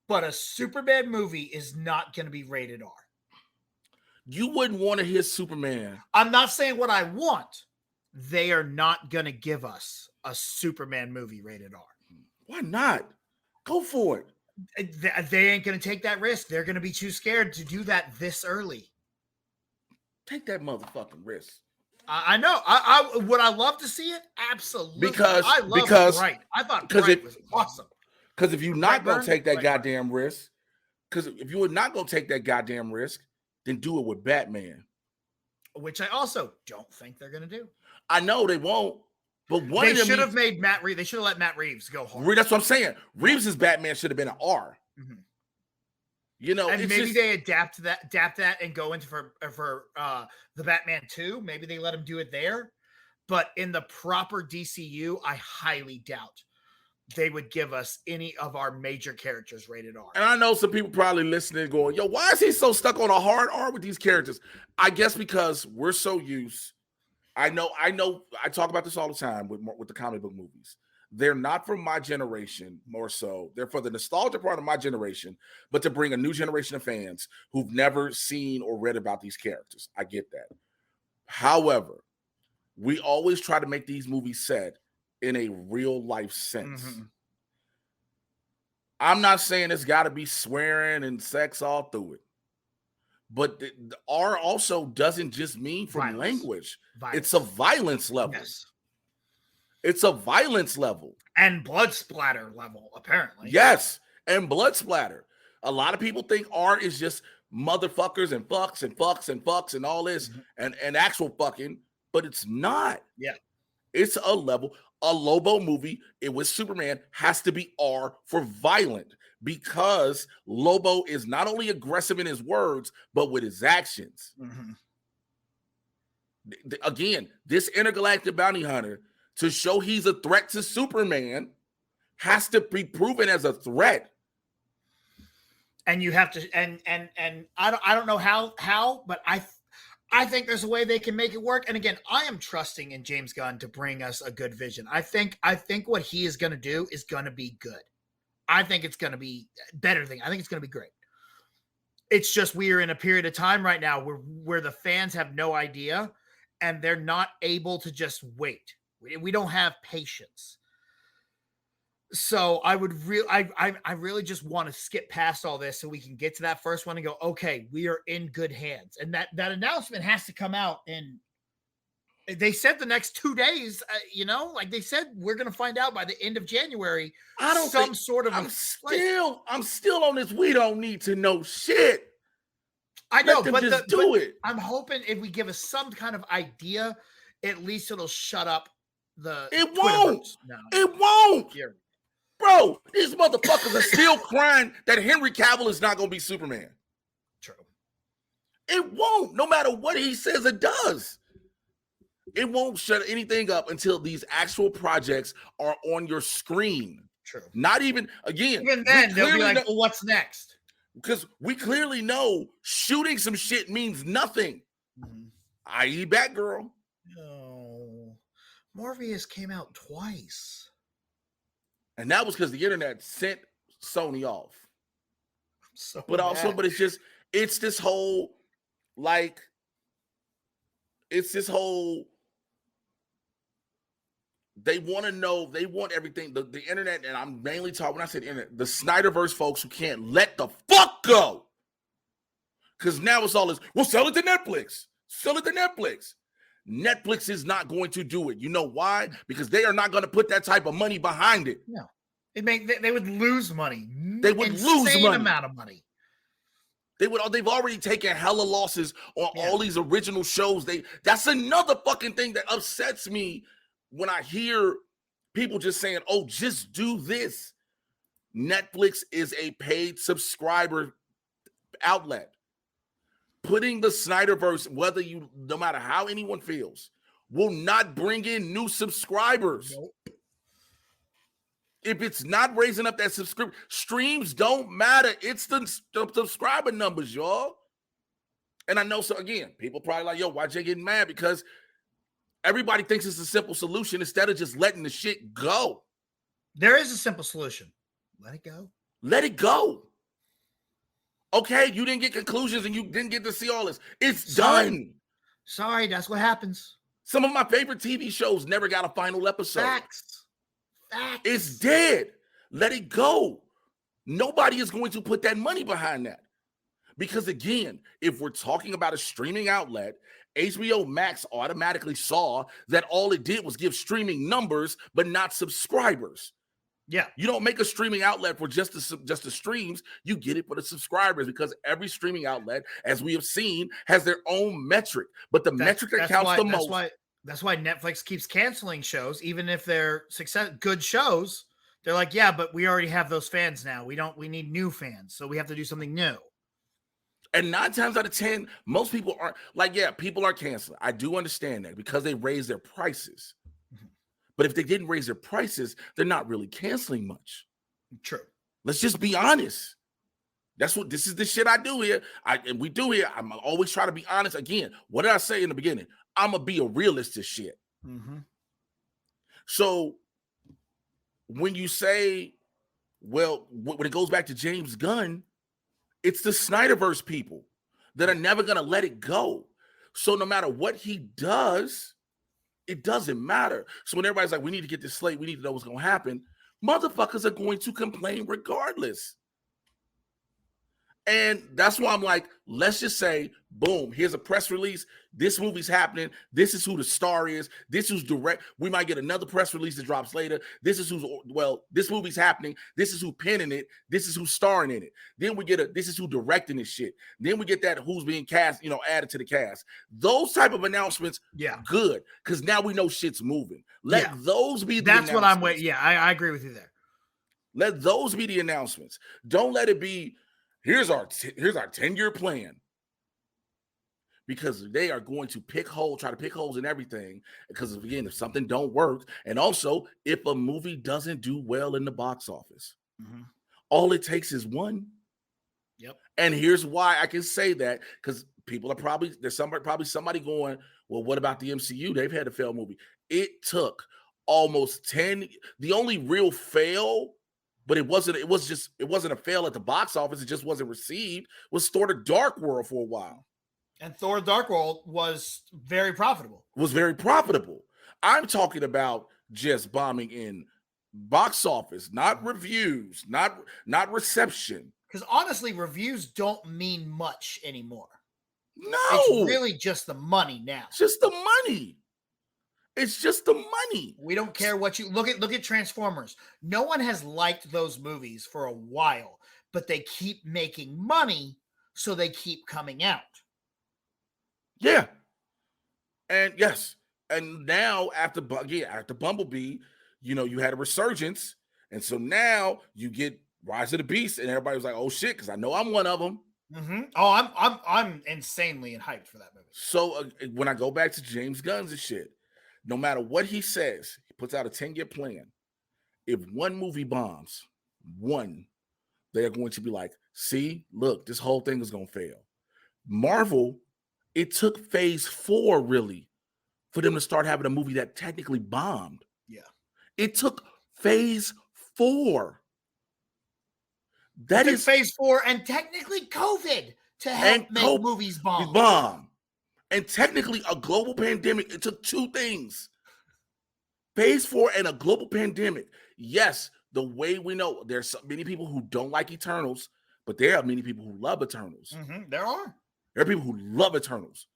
But a Superman movie is not going to be rated R. You wouldn't want to hear Superman. I'm not saying what I want. They are not going to give us a Superman movie rated R. Why not? Go for it. They ain't going to take that risk. They're going to be too scared to do that this early. Take that motherfucking risk. I know. I would I love to see it? Absolutely. Because I love Bright. I thought Bright was awesome. Because if you're not going to take that goddamn risk, then do it with Batman. Which I also don't think they're going to do. I know they won't. But they should have made Matt Reeves. They should have let Matt Reeves go hard. That's what I'm saying. Reeves' Batman should have been an R. Mm-hmm. You know, and maybe they adapt that and go into for the Batman 2. Maybe they let him do it there. But in the proper DCU, I highly doubt they would give us any of our major characters rated R. And I know some people probably listening going, yo, why is he so stuck on a hard R with these characters? I guess because we're so used. I know. I talk about this all the time with the comic book movies. They're not for my generation, more so. They're for the nostalgia part of my generation, but to bring a new generation of fans who've never seen or read about these characters. I get that. However, we always try to make these movies set in a real life sense. Mm-hmm. I'm not saying it's got to be swearing and sex all through it. But the R also doesn't just mean from language. It's a violence level. Yes. It's a violence level. And blood splatter level, apparently. Yes. And blood splatter. A lot of people think R is just motherfuckers and fucks and fucks and fucks and all this and actual fucking, but it's not. Yeah. It's a level. A Lobo movie, it was Superman, has to be R for violent. Because Lobo is not only aggressive in his words, but with his actions. Mm-hmm. Again, this intergalactic bounty hunter, to show he's a threat to Superman, has to be proven as a threat. And you have to, and I don't know how, but I think there's a way they can make it work. And again, I am trusting in James Gunn to bring us a good vision. I think what he is going to do is going to be good. I think it's going to be better thing. I think it's going to be great. It's just we are in a period of time right now where the fans have no idea and they're not able to just wait. We don't have patience. So I really just want to skip past all this so we can get to that first one and go, okay, we are in good hands. And that announcement has to come out. And they said the next 2 days, like they said, we're going to find out by the end of January. I'm still on this. We don't need to know shit. I know, but do it. I'm hoping if we give us some kind of idea, at least it'll shut up the. It won't. It won't. Yeah. Bro, these motherfuckers are still crying that Henry Cavill is not going to be Superman. True. It won't. No matter what he says, it does. It won't shut anything up until these actual projects are on your screen. True. Not even, again. Even then, they'll be like, well, what's next? Because we clearly know shooting some shit means nothing. Mm-hmm. I.e. Batgirl. No. Morpheus came out twice. And that was because the internet sent Sony off. But it's this whole, they want to know, they want everything, the internet, and I'm mainly talking, when I said internet, the Snyderverse folks who can't let the fuck go. Because now it's all this, we'll sell it to Netflix. Sell it to Netflix. Netflix is not going to do it. You know why? Because they are not going to put that type of money behind it. No. They would lose money. They would lose money. Amount of money. They've already taken hella losses on all these original shows. That's another fucking thing that upsets me when I hear people just saying, oh, just do this. Netflix is a paid subscriber outlet. Putting the Snyderverse, no matter how anyone feels, will not bring in new subscribers. Nope. If it's not raising up that subscription, streams don't matter. It's the subscriber numbers, y'all. And I know, so again, people probably like, yo, why Jay getting mad? Because everybody thinks it's a simple solution instead of just letting the shit go. There is a simple solution. Let it go. Let it go. Okay, you didn't get conclusions and you didn't get to see all this. It's done. Sorry, that's what happens. Some of my favorite TV shows never got a final episode. Facts. It's dead. Let it go. Nobody is going to put that money behind that. Because again, if we're talking about a streaming outlet, HBO Max automatically saw that all it did was give streaming numbers, but not subscribers. Yeah. You don't make a streaming outlet for just the streams. You get it for the subscribers, because every streaming outlet, as we have seen, has their own metric. But the metric that counts the most. That's why Netflix keeps canceling shows, even if they're good shows. They're like, yeah, but we already have those fans now. We need new fans, so we have to do something new. And 9 times out of 10, most people aren't people are canceling. I do understand that because they raise their prices. Mm-hmm. But if they didn't raise their prices, they're not really canceling much. True. Let's just be honest. This is the shit I do here. We do here. I'm always trying to be honest. Again, what did I say in the beginning? I'm going to be a realist as shit. Mm-hmm. So when you say, well, when it goes back to James Gunn, it's the Snyderverse people that are never going to let it go. So no matter what he does, it doesn't matter. So when everybody's like, we need to get this slate, we need to know what's going to happen, motherfuckers are going to complain regardless. And that's why I'm like, let's just say, boom, here's a press release. This movie's happening. This is who the star is. This is direct. We might get another press release that drops later. This movie's happening. This is who penning it. This is who's starring in it. Then we get this is who directing this shit. Then we get that who's being cast, added to the cast. Those type of announcements, good. Because now we know shit's moving. Let those be the announcements. That's what I'm waiting. Yeah, I agree with you there. Let those be the announcements. Don't let it be, here's our 10-year plan. Because they are going to try to pick holes in everything. Because again, if something don't work, and also if a movie doesn't do well in the box office, all it takes is one. Yep. And here's why I can say that, because people are probably somebody going, well, what about the MCU? They've had a failed movie. It took almost 10. The only real fail, but it wasn't a fail at the box office. It just wasn't received. Was Thor: The Dark World for a while. And Thor: Dark World was very profitable. I'm talking about just bombing in box office, not reviews, not reception. Because honestly, reviews don't mean much anymore. No, it's really just the money now. It's just the money. We don't care what you look at Transformers. No one has liked those movies for a while, but they keep making money, so they keep coming out. Yeah. And yes. And now after Bumblebee, you had a resurgence. And so now you get Rise of the Beast, and everybody was like, oh shit, because I know I'm one of them. Mm-hmm. Oh, I'm insanely hyped for that movie. So when I go back to James Gunn's and shit, no matter what he says, he puts out a 10-year plan. If one movie bombs, they're going to be like, see, look, this whole thing is going to fail. Marvel, it took phase 4 really for them to start having a movie that technically bombed. Yeah. It took phase 4. That is phase 4 and technically COVID to help make movies bomb. And technically a global pandemic. It took 2 things. Phase 4 and a global pandemic. Yes, the way we know, there's so many people who don't like Eternals, but there are many people who love Eternals. Mm-hmm. There are people who love Eternals.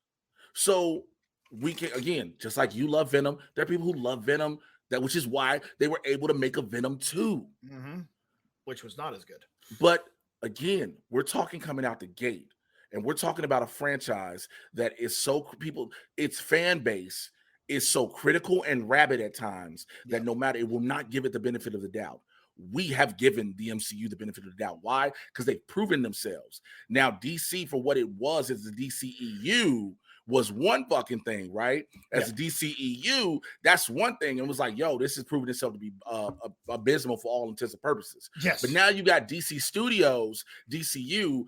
So we can, again, just like you love Venom, there are people who love Venom, which is why they were able to make a Venom 2. Mm-hmm. Which was not as good. But again, we're talking coming out the gate, and we're talking about a franchise that is its fan base is so critical and rabid at times that no matter, it will not give it the benefit of the doubt. We have given the MCU the benefit of the doubt. Why? Because they've proven themselves. Now, DC, for what it was, is the DCEU was one fucking thing, right? As the DCEU, that's one thing. It was like, yo, this has proven itself to be abysmal for all intents and purposes. Yes. But now you got DC Studios, DCU,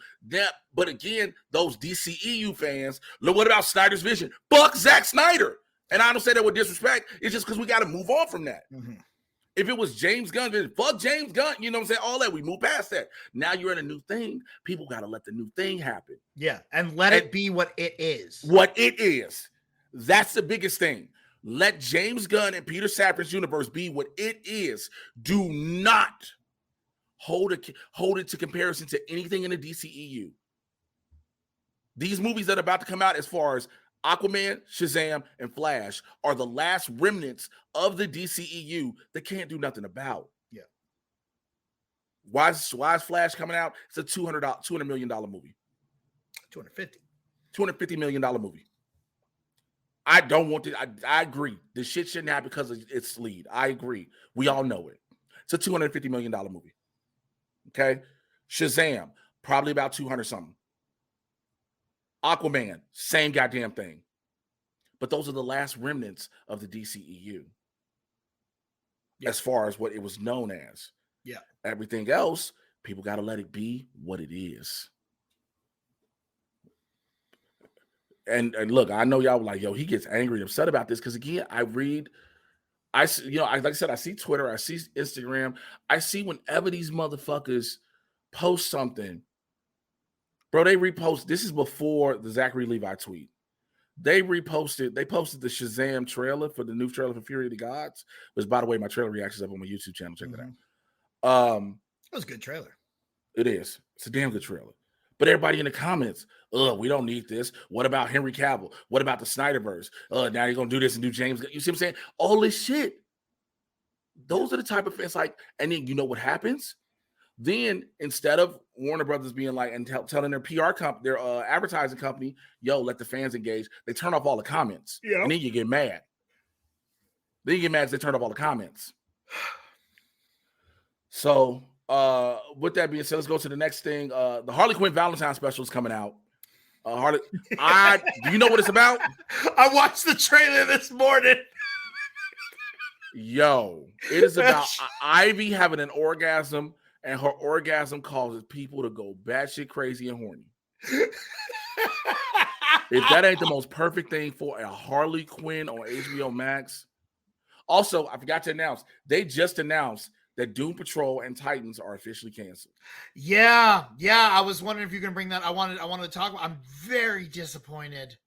but again, those DCEU fans, look, what about Snyder's Vision? Fuck Zack Snyder. And I don't say that with disrespect. It's just because we got to move on from that. Mm-hmm. If it was James Gunn, fuck James Gunn, you know what I'm saying? All that, we move past that. Now you're in a new thing. People got to let the new thing happen. Yeah, and let it be what it is. What it is. That's the biggest thing. Let James Gunn and Peter Safran's universe be what it is. Do not hold it to comparison to anything in the DCEU. These movies that are about to come out, as far as Aquaman, Shazam, and Flash, are the last remnants of the DCEU that can't do nothing about. Yeah. Why is Flash coming out? It's a $200 million movie. $250 million movie. I don't want to. I agree. This shit shouldn't happen because of its lead. I agree. We all know it. It's a $250 million movie. Okay. Shazam, probably about 200 something. Aquaman, same goddamn thing. But those are the last remnants of the DCEU. Yeah. As far as what it was known as. Yeah. Everything else, people got to let it be what it is. And look, I know y'all were like, yo, he gets angry and upset about this because, again, like I said, I see Twitter, I see Instagram, I see whenever these motherfuckers post something, bro, they repost. This is before the Zachary Levi tweet. They posted the Shazam trailer for the new trailer for Fury of the Gods. Which, by the way, my trailer reactions up on my YouTube channel. Check that out. It was a good trailer. It is. It's a damn good trailer. But everybody in the comments, we don't need this. What about Henry Cavill? What about the Snyderverse? Now you're gonna do this and do James. You see what I'm saying? All this shit. Those are the type of fans like, and then you know what happens? Then instead of Warner Brothers being like and telling their PR company, their advertising company, yo, let the fans engage, they turn off all the comments. Yeah. And then you get mad. Then you get mad because they turn off all the comments. So with that being said, let's go to the next thing. The Harley Quinn Valentine special is coming out. Do you know what it's about? I watched the trailer this morning. Yo, it is about Ivy having an orgasm, and her orgasm causes people to go batshit crazy and horny. If that ain't the most perfect thing for a Harley Quinn on HBO Max. Also, I forgot to announce, they just announced that Doom Patrol and Titans are officially canceled. Yeah. I was wondering if you can bring that. I wanted to talk about. I'm very disappointed,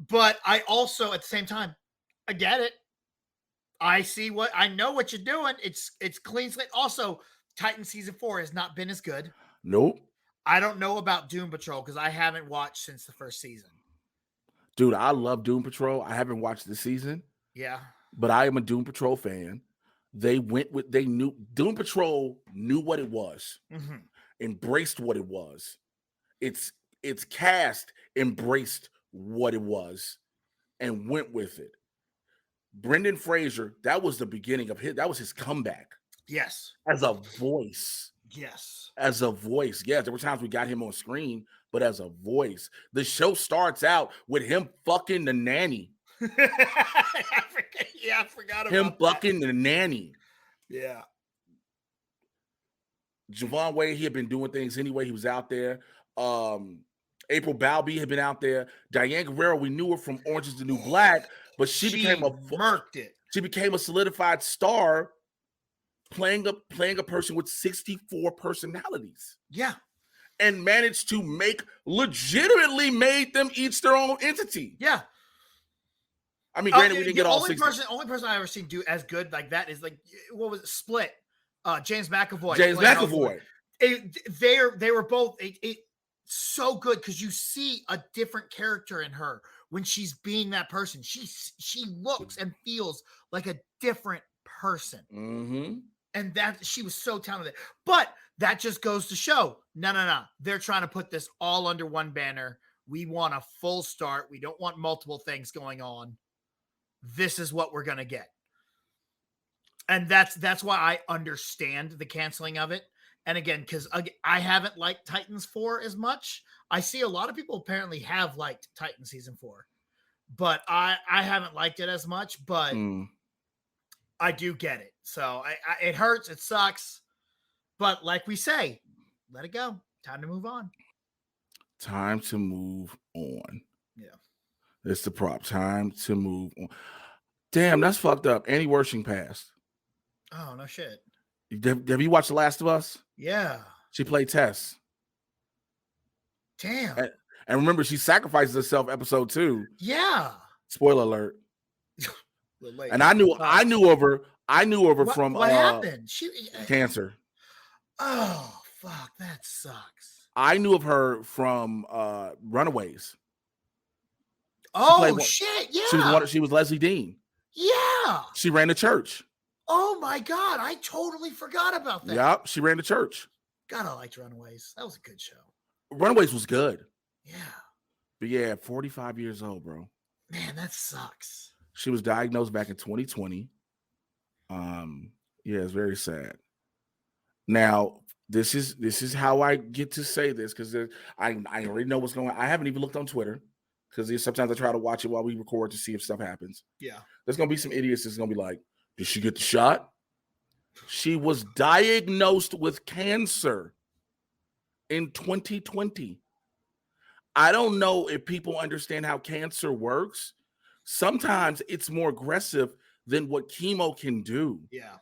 but I also at the same time, I get it. I know what you're doing. It's clean slate. Also, Titan season 4 has not been as good. Nope. I don't know about Doom Patrol because I haven't watched since the first season. Dude, I love Doom Patrol. I haven't watched the season. Yeah. But I am a Doom Patrol fan. They knew Doom Patrol knew what it was, embraced what it was. Its cast embraced what it was and went with it. Brendan Fraser, that was the beginning of that was his comeback. Yes. As a voice. Yes. As a voice. Yeah, there were times we got him on screen, but as a voice. The show starts out with him fucking the nanny. I forgot about him fucking the nanny. Yeah. Javon Wade, he had been doing things anyway. He was out there. April Balby had been out there. Diane Guerrero, we knew her from Orange is the New Black, but she became murked it. She became a solidified star playing a person with 64 personalities. Yeah. And managed to legitimately made them each their own entity. Yeah. I mean, granted, we didn't get all 60. Only person I ever seen do as good like that is what was it? Split. James McAvoy. They were both so good because you see a different character in her when she's being that person. She looks and feels like a different person. Mm-hmm. And that she was so talented. But that just goes to show, no. They're trying to put this all under one banner. We want a full start. We don't want multiple things going on. This is what we're going to get. And that's why I understand the canceling of it. And again, because I haven't liked Titans 4 as much. I see a lot of people apparently have liked Titan season 4, but I haven't liked it as much, but I do get it. So it hurts. It sucks. But like we say, let it go. Time to move on. Time to move on. Yeah. It's the prop. Time to move on. Damn, that's fucked up. Annie Wershing passed. Oh, no shit. Have you watched The Last of Us? Yeah. She played Tess. Damn. And remember, she sacrifices herself episode 2. Yeah. Spoiler alert. And I knew of her from what happened? Cancer. Oh, fuck. That sucks. I knew of her from Runaways. Shit. Yeah. She was Leslie Dean. Yeah. She ran the church. Oh my God. I totally forgot about that. Yep. She ran the church. God, I liked Runaways. That was a good show. Runaways was good. Yeah. But yeah, 45 years old, bro. Man, that sucks. She was diagnosed back in 2020. Yeah, it's very sad. Now, this is how I get to say this because I already know what's going on. I haven't even looked on Twitter because sometimes I try to watch it while we record to see if stuff happens. Yeah. There's going to be some idiots that's going to be like, did she get the shot? She was diagnosed with cancer in 2020. I don't know if people understand how cancer works. Sometimes it's more aggressive than what chemo can do. Yeah.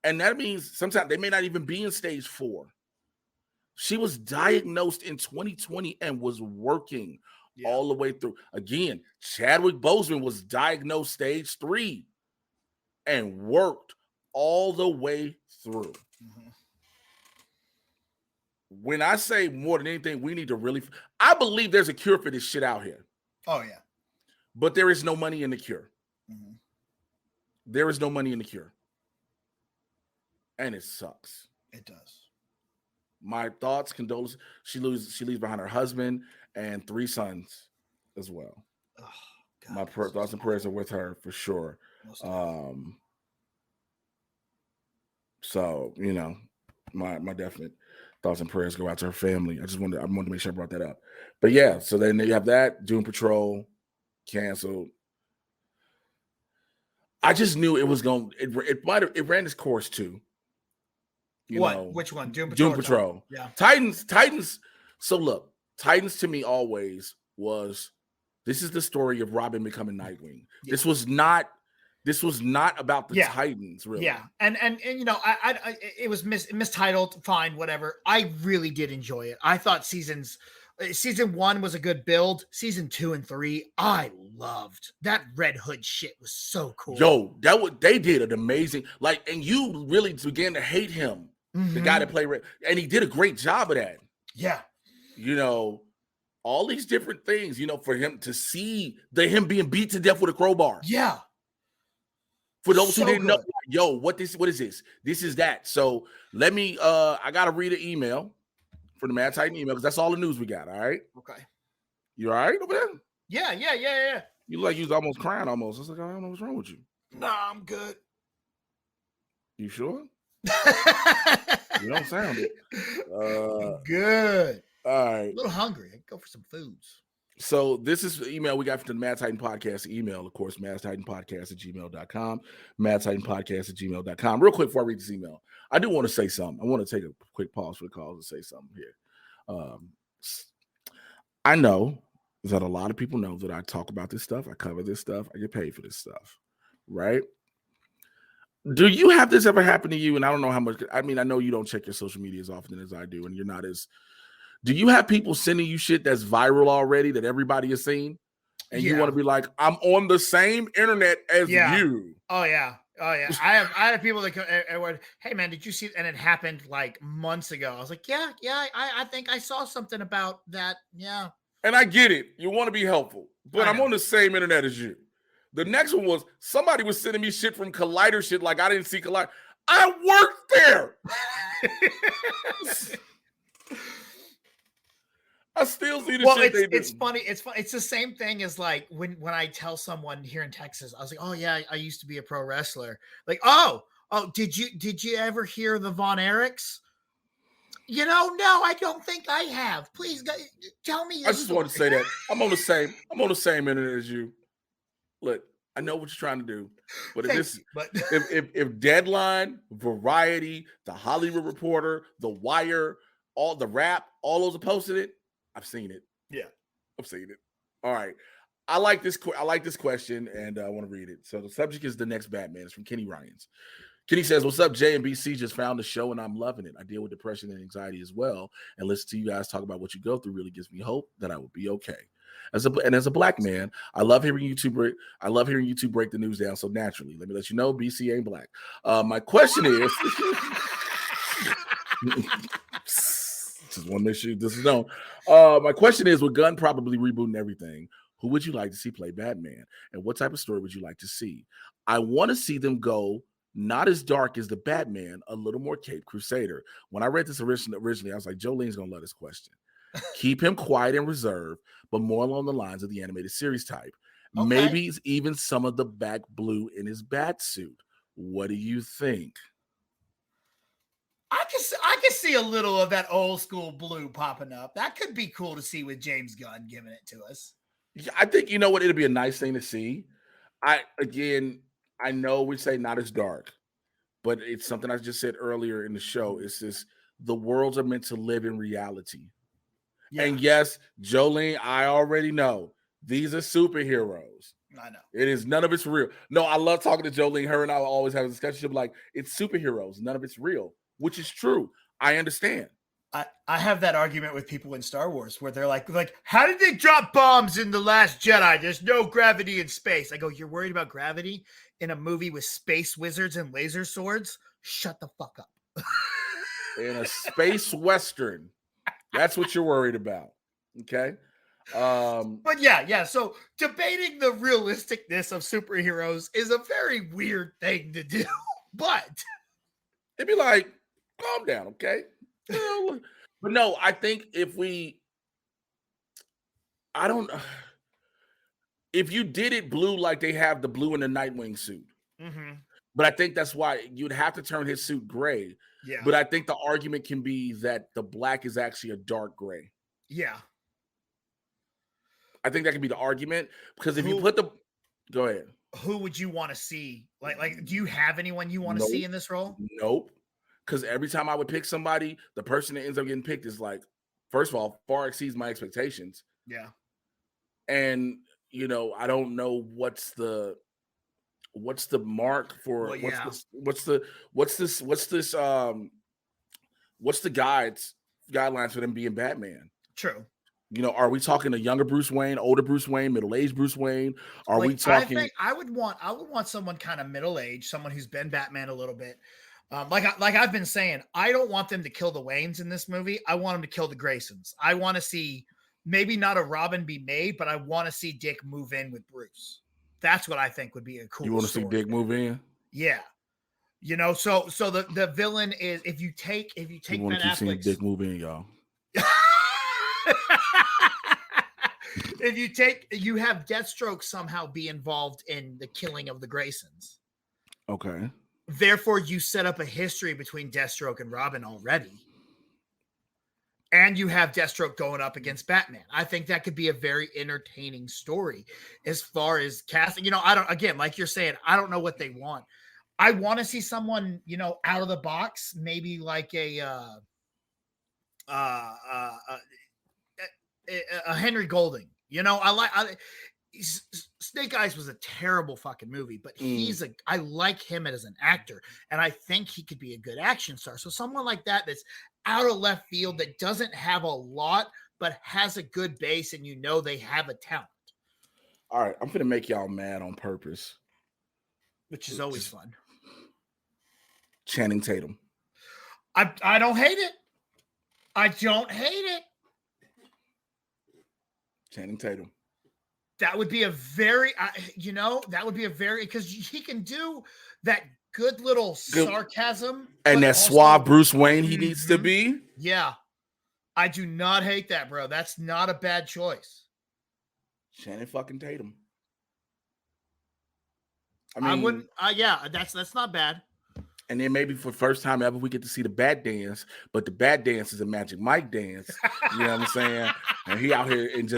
And that means sometimes they may not even be in stage 4. She was diagnosed in 2020 and was working all the way through. Again, Chadwick Boseman was diagnosed stage 3 and worked all the way through. Mm-hmm. When I say more than anything, we need to really... I believe there's a cure for this shit out here. Oh, yeah. But there is no money in the cure. Mm-hmm. There is no money in the cure. And it sucks. It does. My thoughts, condolences. She leaves behind her husband and 3 sons as well. Oh, God, my thoughts and prayers are with her for sure. So, you know, my definite thoughts and prayers go out to her family. I wanted to make sure I brought that up. But yeah, so then you have that Doom Patrol canceled. I just knew it was going. It ran its course too. You know, which one? Doom Patrol. Doom Patrol. Yeah. Titans. So look, Titans to me always was, this is the story of Robin becoming Nightwing. Yeah. This was not about the Titans, really. Yeah, and you know, I it was mistitled. Fine, whatever. I really did enjoy it. I thought season 1 was a good build. Season 2 and 3, I loved that Red Hood shit. Was so cool. Yo, they did an amazing, like, and you really began to hate him, the guy that played Red, and he did a great job of that. Yeah, you know, all these different things. You know, for him to see him being beat to death with a crowbar. Yeah. For those who didn't know, yo, what is this? This is that. So let me I gotta read an email for the Mad Titan email, because that's all the news we got. All right. Okay. You all right over there? Yeah. You like, you was almost crying almost. I was like, I don't know what's wrong with you. Nah, I'm good. You sure? You don't sound it. Good. All right. A little hungry. I can go for some foods. So this is the email we got from the Mad Titan Podcast email, of course, madtitanpodcast@gmail.com, madtitanpodcast@gmail.com. Real quick before I read this email, I do want to say something. I want to take a quick pause for the calls and say something here. I know that a lot of people know that I talk about this stuff, I cover this stuff, I get paid for this stuff, right? Do you have this ever happen to you? And I don't know how much, I mean, I know you don't check your social media as often as I do, and you're not as, do you have people sending you shit that's viral already that everybody has seen? And you want to be like, I'm on the same internet as you. Oh yeah. I had people that were, hey man, did you see? And it happened like months ago. I was like, yeah. I think I saw something about that. Yeah. And I get it. You want to be helpful, but I'm on the same internet as you. The next one was, somebody was sending me shit from Collider shit like I didn't see Collider. I worked there. I still see the shit they do. It's funny. It's fun. It's the same thing as like when I tell someone here in Texas, I was like, oh yeah, I used to be a pro wrestler. Like, oh, did you ever hear the Von Erichs? You know, no, I don't think I have. Please tell me. I just want to say that I'm on the same internet as you. Look, I know what you're trying to do, but if Deadline, Variety, The Hollywood Reporter, The Wire, all the Rap, all those have posted it, I've seen it. Yeah, I've seen it. All right. I like this question, and I want to read it. So the subject is The Next Batman. It's from Kenny Ryans. Kenny says, what's up, Jay and BC? Just found the show, and I'm loving it. I deal with depression and anxiety as well, and listen to you guys talk about what you go through really gives me hope that I will be okay. As a black man, I love hearing you two break the news down so naturally. Let me let you know, BC ain't black. My question is, just want to make sure this is known. My question is, with Gunn probably rebooting everything, who would you like to see play Batman? And what type of story would you like to see? I want to see them go not as dark as the Batman, a little more Cape Crusader. When I read this originally, I was like, Jolene's going to love this question. Keep him quiet and reserved, but more along the lines of the animated series type. Okay. Maybe even some of the back blue in his bat suit. What do you think? I can see a little of that old school blue popping up. That could be cool to see with James Gunn giving it to us. Yeah, I think, you know what, it'll be a nice thing to see. I know we say not as dark, but it's something I just said earlier in the show. It's this, the worlds are meant to live in reality. Yeah. And yes, Jolene, I already know these are superheroes. I know. It is, none of it's real. No, I love talking to Jolene. Her and I will always have a discussion. She'll be like, it's superheroes. None of it's real, which is true. I understand. I have that argument with people in Star Wars where they're like, how did they drop bombs in The Last Jedi? There's no gravity in space. I go, you're worried about gravity in a movie with space wizards and laser swords? Shut the fuck up. In a space Western. That's what you're worried about. Okay. But yeah. So debating the realisticness of superheroes is a very weird thing to do. But it'd be like, calm down, okay? But no, I think if you did it blue like they have the blue in the Nightwing suit. Mm-hmm. But I think that's why you'd have to turn his suit gray. Yeah. But I think the argument can be that the black is actually a dark gray. Yeah. I think that could be the argument, because if you put go ahead. Who would you want to see? Like, do you have anyone you want to see in this role? Nope. Because every time I would pick somebody, the person that ends up getting picked is like first of all, far exceeds my expectations. Yeah. And I don't know what's the mark for Well, yeah. what's the guidelines for them being Batman. True. Are we talking a younger Bruce Wayne, older Bruce Wayne, middle-aged Bruce Wayne? Are we talking? I think I would want someone kind of middle-aged, someone who's been Batman a little bit. Like I've been saying, I don't want them to kill the Waynes in this movie. I want them to kill the Graysons. I want to see maybe not a Robin be made, but I want to see Dick move in with Bruce. That's what I think would be a cool. You want to see Dick move in? Yeah. So the villain is if you take Ben Affleck's Dick move in, y'all. If you have Deathstroke somehow be involved in the killing of the Graysons. Okay. Therefore, you set up a history between Deathstroke and Robin already. And you have Deathstroke going up against Batman. I think that could be a very entertaining story as far as casting. Like you're saying, I don't know what they want. I want to see someone, out of the box, maybe like a Henry Golding. Snake Eyes was a terrible fucking movie, but I like him as an actor, and I think he could be a good action star. So someone like that's out of left field that doesn't have a lot, but has a good base, and they have a talent. All right, I'm gonna make y'all mad on purpose, which is always fun. Channing Tatum. I don't hate it. I don't hate it. Channing Tatum. That would be a very, because he can do that good little sarcasm. And that suave Bruce Wayne he needs to be. Yeah. I do not hate that, bro. That's not a bad choice. Channing fucking Tatum. I wouldn't, that's not bad. And then maybe for the first time ever, we get to see the Bat Dance, but the Bat Dance is a Magic Mike dance. You know what I'm saying? And he out here and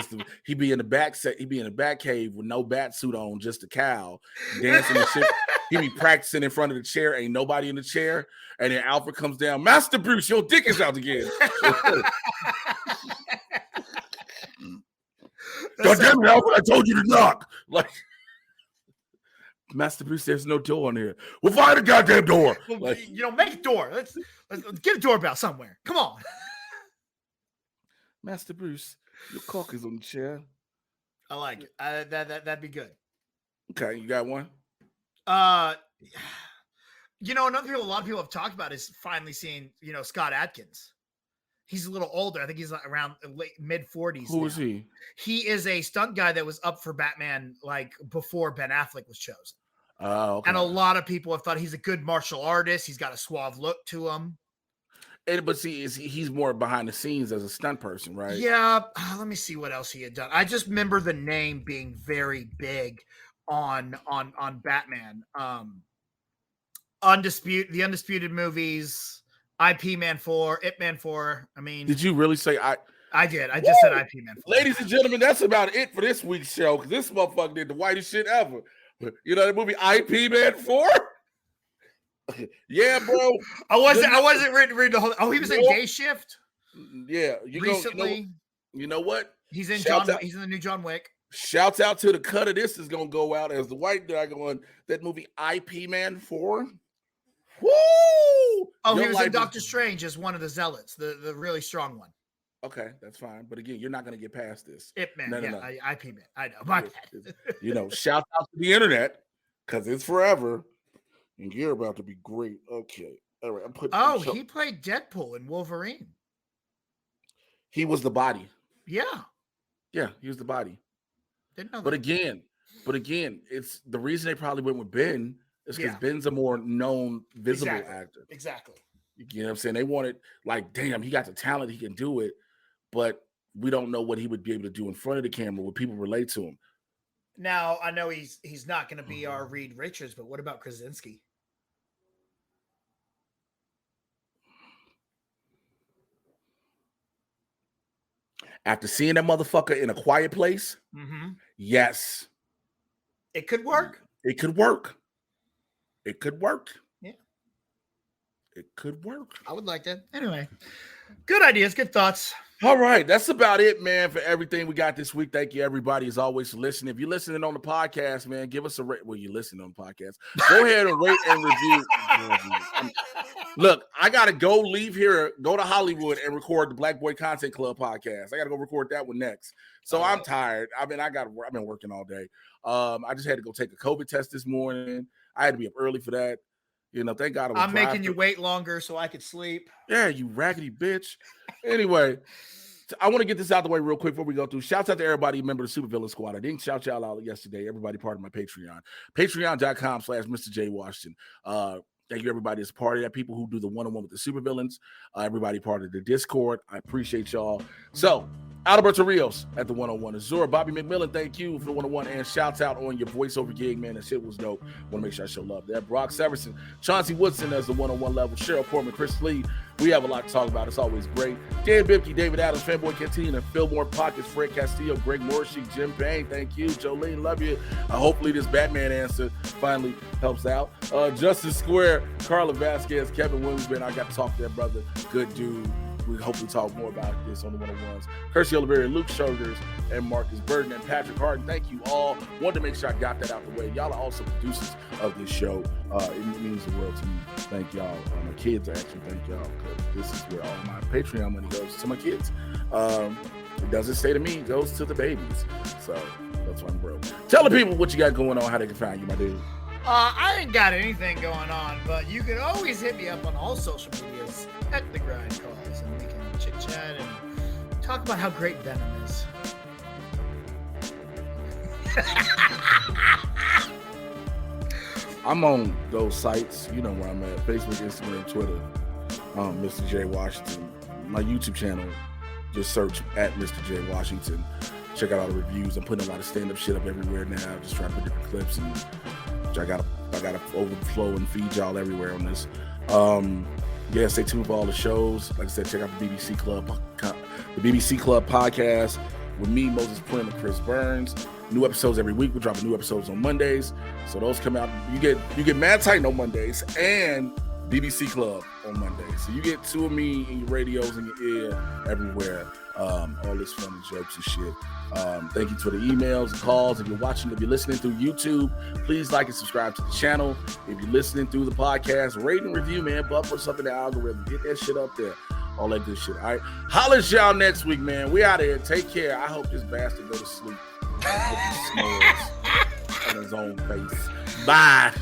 he be in the back set, he be in the back cave with no bat suit on, just a cow, dancing and shit. He be practicing in front of the chair, ain't nobody in the chair. And then Alfred comes down, Master Bruce, your dick is out again. God damn it, Alfred, I told you to knock. Like, Master Bruce, there's no door in here. We'll find a goddamn door. Well, make a door. Let's get a doorbell somewhere. Come on. Master Bruce, your cock is on the chair. I like it. That'd be good. Okay, you got one? Another thing a lot of people have talked about is finally seeing, Scott Adkins. He's a little older. I think he's around mid-40s. Who is he? He is a stunt guy that was up for Batman before Ben Affleck was chosen. Oh, okay. And a lot of people have thought he's a good martial artist. He's got a suave look to him. But see, he's more behind the scenes as a stunt person, right? Yeah. Let me see what else he had done. I just remember the name being very big on Batman. The Undisputed movies, IP Man 4, Ip Man 4. I mean, did you really say I did. I just said IP Man 4. Ladies and gentlemen, that's about it for this week's show, because this motherfucker did the whitest shit ever. You know the movie IP Man 4? Yeah, bro. I wasn't reading the whole. Oh, he was in Day Shift. Yeah, recently. You know what? He's in He's in the new John Wick. Shouts out to the cut of this is gonna go out as the white guy going that movie IP Man 4. Woo! Oh, he was in Doctor Strange as one of the zealots, the really strong one. Okay, that's fine. But again, you're not gonna get past this. Ip Man, no. IP Man. I know. My bad. Shout out to the internet because it's forever. And you're about to be great. Okay. All right. He played Deadpool in Wolverine. He was the body. Yeah. Yeah, he was the body. Didn't know that. But again, it's the reason they probably went with Ben is because Ben's a more known, visible actor. Exactly. You know what I'm saying? They wanted, damn, he got the talent, he can do it, but we don't know what he would be able to do in front of the camera where people relate to him. Now, I know he's not going to be our Reed Richards, but what about Krasinski? After seeing that motherfucker in A Quiet Place, yes. It could work. It could work. It could work. Yeah. It could work. I would like that. Anyway, good ideas, good thoughts. All right, that's about it, man, for everything we got this week. Thank you, everybody, as always, for listening. If you're listening on the podcast, man, give us a rate. Well, you're listening on the podcast. Go ahead and rate and review. Look, I got to go leave here, go to Hollywood and record the Black Boy Content Club podcast. I got to go record that one next. So I'm tired. I've been working all day. I just had to go take a COVID test this morning. I had to be up early for that. You know, thank God I'm making you wait longer so I could sleep. Yeah, you raggedy bitch. Anyway, I want to get this out the way real quick before we go through. Shouts out to everybody member of the Supervillain Squad. I didn't shout y'all out yesterday. Everybody part of my Patreon. Patreon.com/Mr. J Washington. Thank you, everybody that's part of that. People who do the one-on-one with the supervillains. Everybody part of the Discord. I appreciate y'all. So, Alberto Rios at the 101. Azura, Bobby McMillan, thank you for the 101. And shouts out on your voiceover gig, man. That shit was dope. Want to make sure I show love there. Brock Severson, Chauncey Woodson as the 101 level. Cheryl Portman, Chris Lee. We have a lot to talk about. It's always great. Dan Bibke, David Adams, Fanboy Cantina, Fillmore Pockets, Fred Castillo, Greg Morrissey, Jim Payne. Thank you. Jolene, love you. Hopefully this Batman answer finally helps out. Justice Square, Carla Vasquez, Kevin Williamsburg. I got to talk to that brother. Good dude. We hopefully talk more about this on the 101s. Kirsty Oliveri, Luke Shoulders, and Marcus Burton, and Patrick Harden. Thank you all. Wanted to make sure I got that out the way. Y'all are also producers of this show. It means the world to me. Thank y'all. My kids actually thank y'all, because this is where all my Patreon money goes, to my kids. It doesn't stay to me. It goes to the babies. So that's why I'm broke. Tell the people what you got going on, how they can find you, my dude. I ain't got anything going on, but you can always hit me up on all social medias at The Grind Cause, and we can chit chat and talk about how great Venom is. I'm on those sites. You know where I'm at. Facebook, Instagram, Twitter. Mr. J Washington. My YouTube channel, just search at Mr. J Washington. Check out all the reviews. I'm putting a lot of stand-up shit up everywhere now. Just trying to put different clips, and I gotta overflow and feed y'all everywhere on this. Yeah, stay tuned for all the shows. Like I said, check out the BBC Club podcast with me, Moses Prim, and Chris Burns. New episodes every week. We're dropping new episodes on Mondays, so those come out. You get Mad Titan on Mondays and BBC Club on Mondays. So you get two of me in your radios in your ear everywhere. All this fun and jokes and shit. Thank you for the emails and calls. If you're listening through YouTube, please like and subscribe to the channel. If you're listening through the podcast, rate and review, man. Put something in the algorithm. Get that shit up there. All that good shit. All right. Holla at y'all next week, man. We out of here. Take care. I hope this bastard go to sleep. I hope he snores on his own face. Bye.